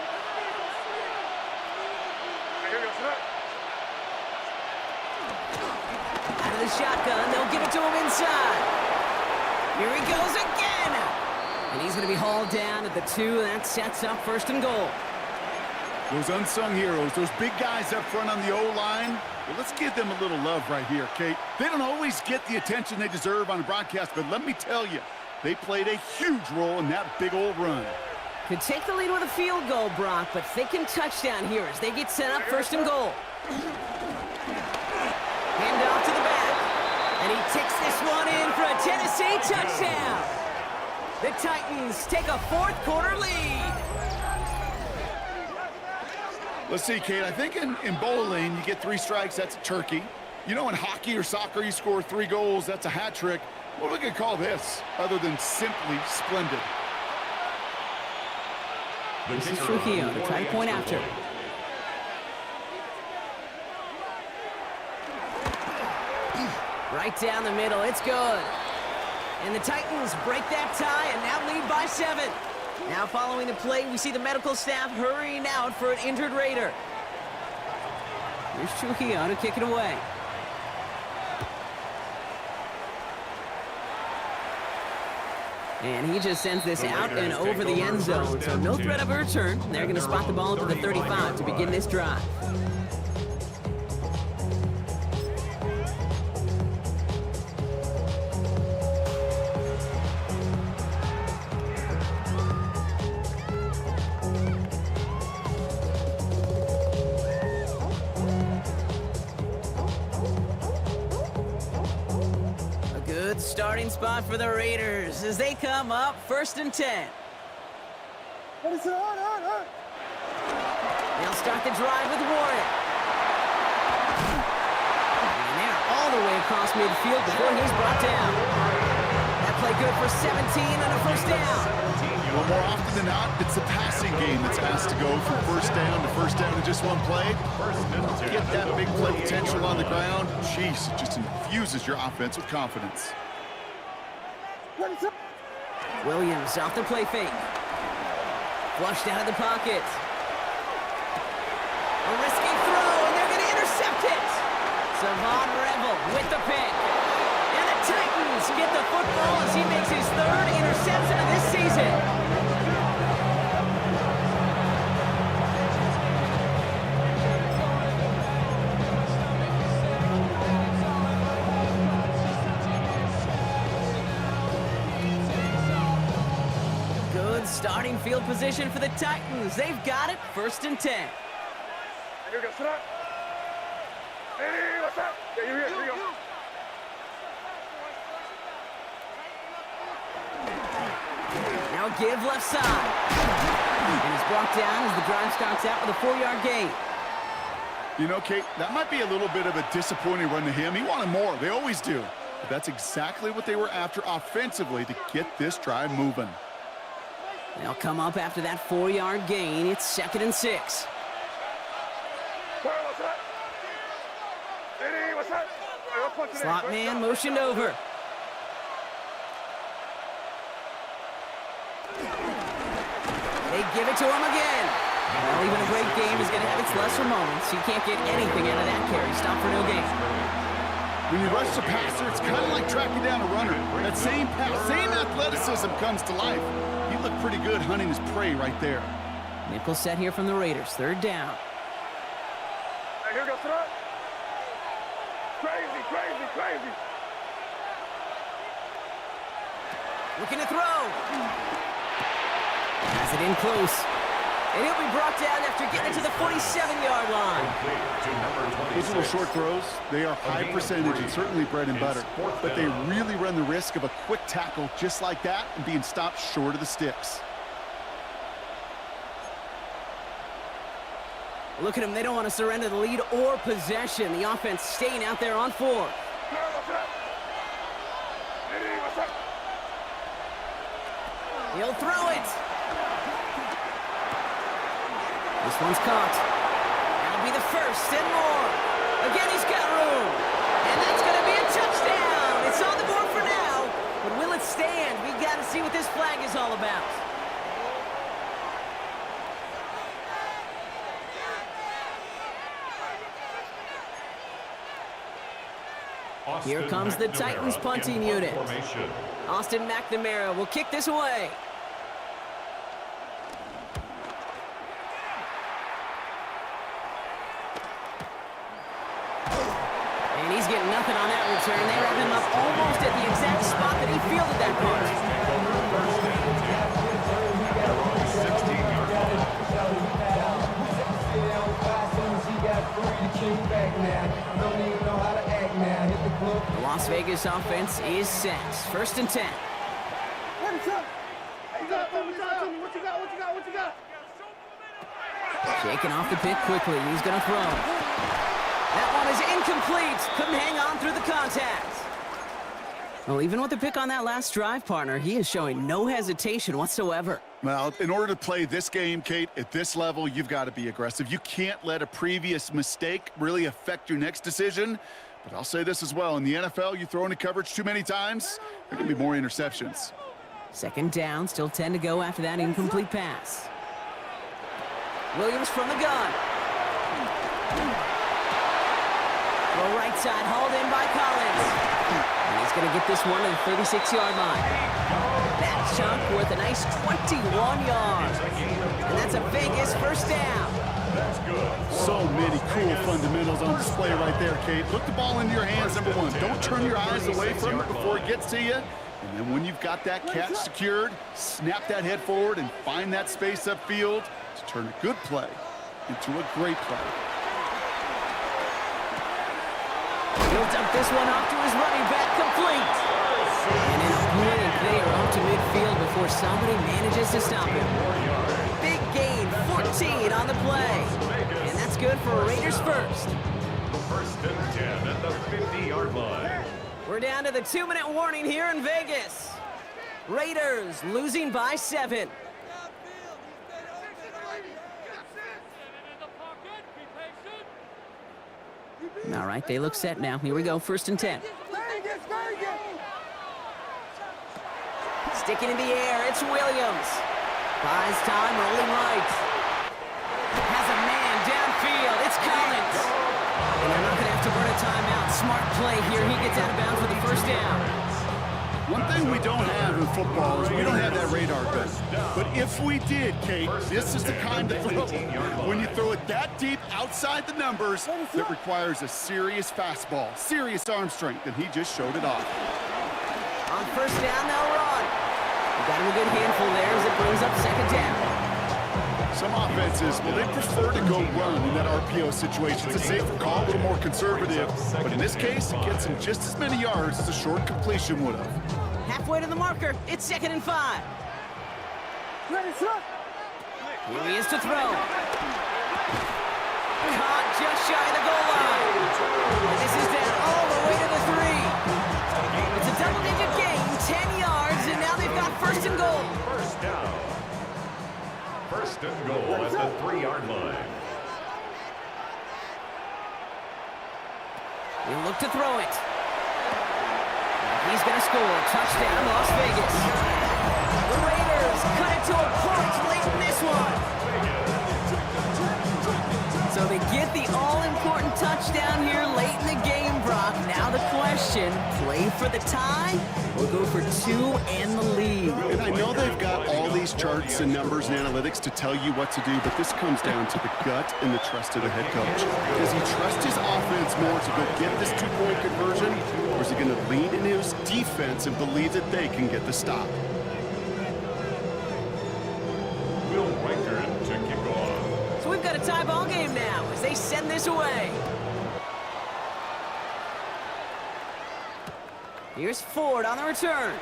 Out of the shotgun, they'll give it to him inside. Here he goes again. And he's going to be hauled down at the 2, and that sets up 1st and goal. Those unsung heroes, those big guys up front on the O-line, well, let's give them a little love right here, Kate. They don't always get the attention they deserve on the broadcast, but let me tell you, they played a huge role in that big old run. Could take the lead with a field goal, Brock, but thinking touchdown here as they get set up 1st and goal. Hand off to the back. And he takes this one in for a Tennessee touchdown. The Titans take a 4th quarter lead. Let's see, Kate, I think in bowling, you get 3 strikes, that's a turkey. You know, in hockey or soccer, you score 3 goals, that's a hat trick. What are we going to call this, other than simply splendid? This is Trujillo to try to point after. Right down the middle, it's good. And the Titans break that tie and now lead by 7. Now following the play, we see the medical staff hurrying out for an injured Raider. Here's Trujillo to kick it away. And he just sends this out and over the end zone, so no threat of a return. They're going to spot the ball up to the 35 to begin this drive. Starting spot for the Raiders as they come up 1st and 10. They'll start the drive with Warren. And they're all the way across midfield before he's brought down. That play good for 17 and a first down. Well, more often than not, it's the passing game that's asked to go from first down in just one play. Get that big play potential on the ground. Jeez, it just infuses your offense with confidence. Williams off the play fake. Flushed out of the pocket. A risky throw, and they're going to intercept it. Savon Revel with the pick. And the Titans get the football as he makes his third interception of this season. Good starting field position for the Titans. They've got it, 1st and 10. Here we go, sit up. Hey, what's up? Yeah, you're here. Here you go. Now give left side. And he's brought down as the drive starts out with a 4-yard gain. You know, Kate, that might be a little bit of a disappointing run to him. He wanted more. They always do. But that's exactly what they were after offensively to get this drive moving. They'll come up after that 4-yard gain. It's 2nd and 6. What's up? Hey, what's up? Hey, let's punch it in. Slot man motioned over. They give it to him again. Well, even a great game is going to have its lesser moments. You can't get anything out of that carry. Stop for no gain. When you rush the passer, it's kind of like tracking down a runner. That same pass, same athleticism comes to life. He looked pretty good hunting his prey right there. Nickel set here from the Raiders. 3rd down. Hey, here we go, sit up. Crazy, crazy, crazy. Looking to throw. Has it in close. And he'll be brought down after getting it to the 47-yard line. Those little short throws, they are high percentage and certainly bread and butter. But they really run the risk of a quick tackle just like that and being stopped short of the sticks. Look at them. They don't want to surrender the lead or possession. The offense staying out there on 4. What's up? Hey, what's up? He'll throw it. This one's caught. That'll be the 1st and more. Again, he's got room. And that's going to be a touchdown. It's on the board for now. But will it stand? We got to see what this flag is all about. Here comes the Titans punting unit. Austin McNamara will kick this away. And he's getting nothing on that return. They wrap him up almost at the exact spot that he fielded that punt. The Las Vegas offense is set. 1st and 10. What's up? Hey, what you got? Shaking off the pick quickly. He's going to throw. That one is incomplete. Couldn't hang on through the contact. Well, even with the pick on that last drive, partner, he is showing no hesitation whatsoever. Well, in order to play this game, Kate, at this level, you've got to be aggressive. You can't let a previous mistake really affect your next decision. But I'll say this as well. In the NFL, you throw into coverage too many times, there can be more interceptions. 2nd down, still 10 to go after that incomplete pass. Williams from the gun. Throw right side, hauled in by Collins. And he's going to get this one to the 36-yard line. That chunk worth a nice 21 yards. And that's a Vegas 1st down. So many cool fundamentals on display right there, Kate. Look the ball into your hands, number 1. Don't turn your eyes away from it before it gets to you. And then when you've got that catch secured, snap that head forward and find that space upfield to turn a good play into a great play. He'll dump this one off to his running back, complete. And in a blink, they are off to midfield before somebody manages to stop him. Big gain, 14 on the play. And that's good for Raiders 1st. 1st and 10 at the 50-yard line. We're down to the 2-minute warning here in Vegas. Raiders losing by 7. All right, they look set now. Here we go, 1st and 10. Sticking in the air, it's Williams. Buys time, rolling right. Has a man downfield. It's Collins. And they're not going to have to burn a timeout. Smart play here. He gets out of bounds for the first down. One thing we don't have in football is we don't have that radar gun. But if we did, Kate, this is the kind of throw. When you throw it that deep outside the numbers, that requires a serious fastball, serious arm strength, and he just showed it off. On first down, they'll run. Got him a good handful there as it brings up second down. Some offenses, well, they prefer to go run in that RPO situation. It's a safer call, a little more conservative. But in this case, it gets him just as many yards as a short completion would have. Halfway to the marker. It's 2nd and 5. Here he is to throw. Caught just shy of the goal line. And this is down all the way to the 3. It's a double-digit gain, 10 yards, and now they've got first and goal. First down. First and goal at the 3-yard line. He'll look to throw it. He's going to score. Touchdown, Las Vegas. The Raiders cut it to a point late in this one. So they get the all-important touchdown here late in the game, Brock. Now the question, play for the tie or go for 2 and the lead? And I know they've got all these charts and numbers and analytics to tell you what to do, but this comes down to the gut and the trust of the head coach. Does he trust his offense more to go get this 2-point conversion, or is he going to lean into his defense and believe that they can get the stop? Will Riker to kick off. So we've got a tie ball game now as they send this away. Here's Ford on the return.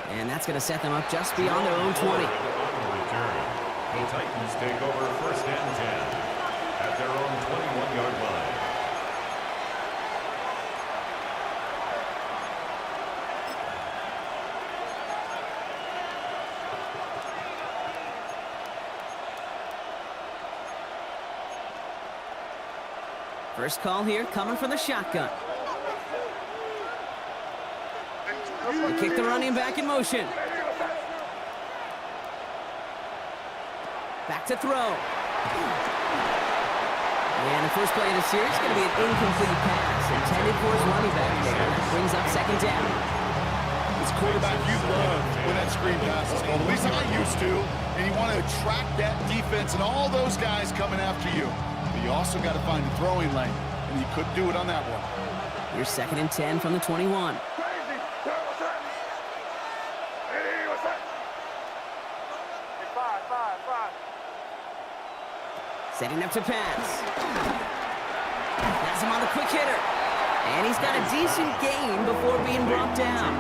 And that's going to set them up just beyond their own 20. The Titans take over first and 10 at their own 21-yard line. First call here coming from the shotgun. They kick the running back in motion. Back to throw. And the first play of the series is going to be an incomplete pass intended for his running back there. That brings up second down. This quarterback you love when that screen pass is called. At least I used to. And you want to attract that defense and all those guys coming after you. But you also got to find the throwing lane. And you couldn't do it on that one. Here's 2nd and 10 from the 21. Setting up to pass. Has him on the quick hitter. And he's got a decent gain before being brought down.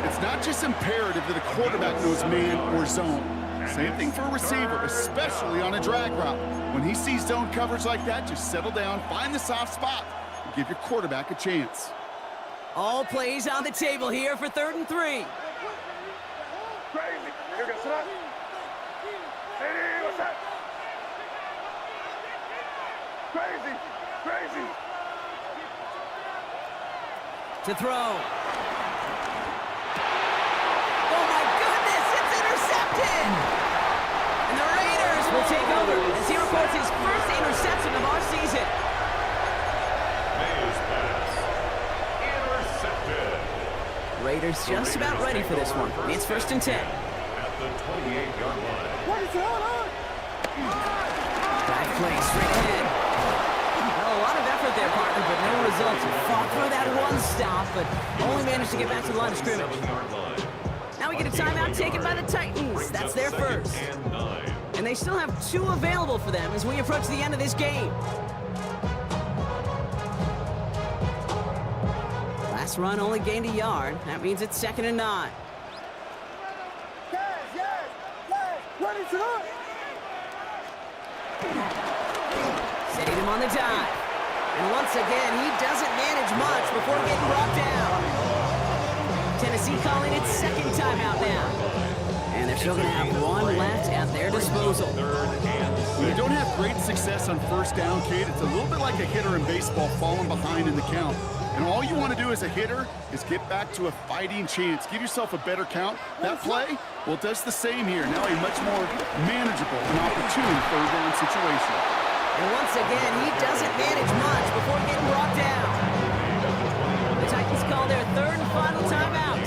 It's not just imperative that a quarterback knows man or zone. Same thing for a receiver, especially on a drag route. When he sees zone coverage like that, just settle down, find the soft spot, and give your quarterback a chance. All plays on the table here for 3rd and 3. Crazy. To throw. Oh my goodness, it's intercepted! And the Raiders will take over as he reports his first interception of our season. Mays pass. Intercepted. Raiders just about ready for this one. It's 1st and 10. At the 28-yard line. What is going on? Back play straight ahead. Well, a lot of effort there, partner, but no results. Fought through that one stop, but only managed to get back to the line of scrimmage. 7-yard line. Now we get a timeout taken by the Titans. That's their first. And 9. And they still have 2 available for them as we approach the end of this game. Last run only gained a yard. That means it's 2nd and 9. Setting him on the dive. And once again, he doesn't manage much before getting brought down. Tennessee calling it 2nd timeout now. And they're still going to have 1 left at their disposal. When you don't have great great success on first down, Kate. It's a little bit like a hitter in baseball falling behind in the count. And all you want to do as a hitter is get back to a fighting chance. Give yourself a better count. That play, well, it does the same here. Now a much more manageable and opportune third down situation. And once again, he doesn't manage much before getting brought down. The Titans call their third and final timeout.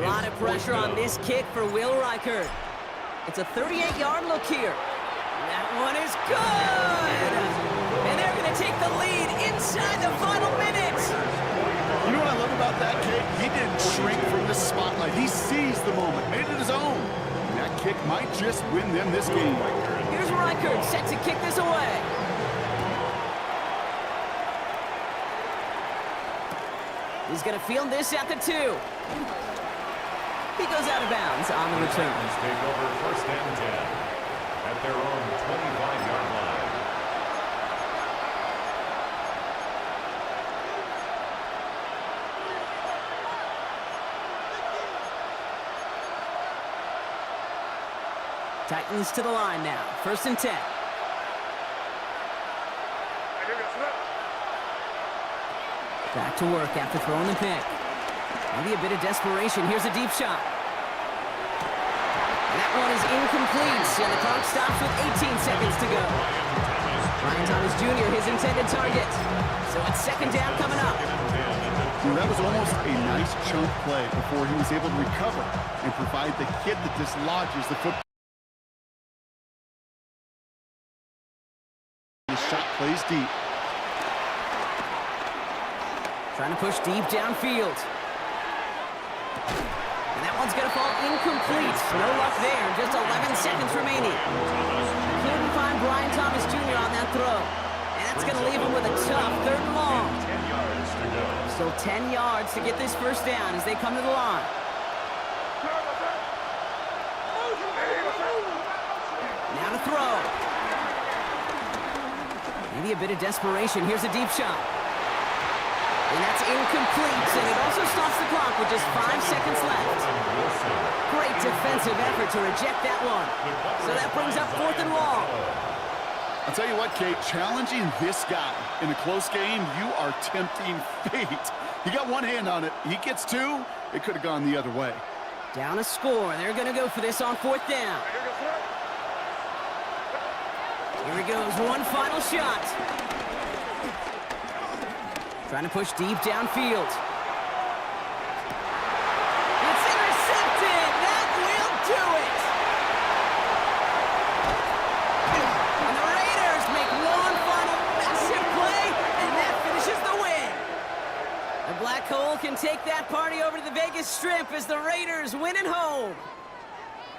A lot of pressure on this kick for Will Reichert. It's a 38-yard look here. That one is good! And they're going to take the lead inside the final minute. You know what I love about that, Kate? He didn't shrink from the spotlight. He seized the moment, made it his own. And that kick might just win them this game. Here's Reichert set to kick this away. He's going to field this at the 2. He goes out of bounds on the return. Take over first and 10 at their own 25-yard line. Titans to the line now. First and 10. Back to work after throwing the pick. Maybe a bit of desperation. Here's a deep shot. And that one is incomplete, and the clock stops with 18 seconds to go. Brian Thomas Jr., his intended target. So it's second down coming up. Well, that was almost a nice chunk play before he was able to recover and provide the hit that dislodges the football. The shot plays deep. Trying to push deep downfield. And that one's going to fall incomplete. No luck there. Just 11 seconds remaining. Couldn't find Brian Thomas Jr. on that throw. And that's going to leave him with a tough third and long. 10 yards to go. Still 10 yards to get this first down as they come to the line. Now to throw. Maybe a bit of desperation. Here's a deep shot. And that's incomplete, and it also stops the clock with just 5 seconds left. Great defensive effort to reject that one. So that brings up fourth and long. I'll tell you what, Kate, challenging this guy in a close game, you are tempting fate. He got one hand on it. He gets 2. It could have gone the other way. Down a score. They're going to go for this on fourth down. Here he goes. One final shot. Trying to push deep downfield. It's intercepted! That will do it! And the Raiders make one final massive play, and that finishes the win. The Black Hole can take that party over to the Vegas Strip as the Raiders win at home.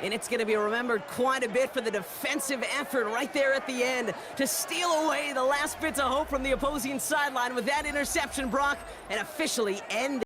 And it's going to be remembered quite a bit for the defensive effort right there at the end to steal away the last bits of hope from the opposing sideline with that interception, Brock, and officially end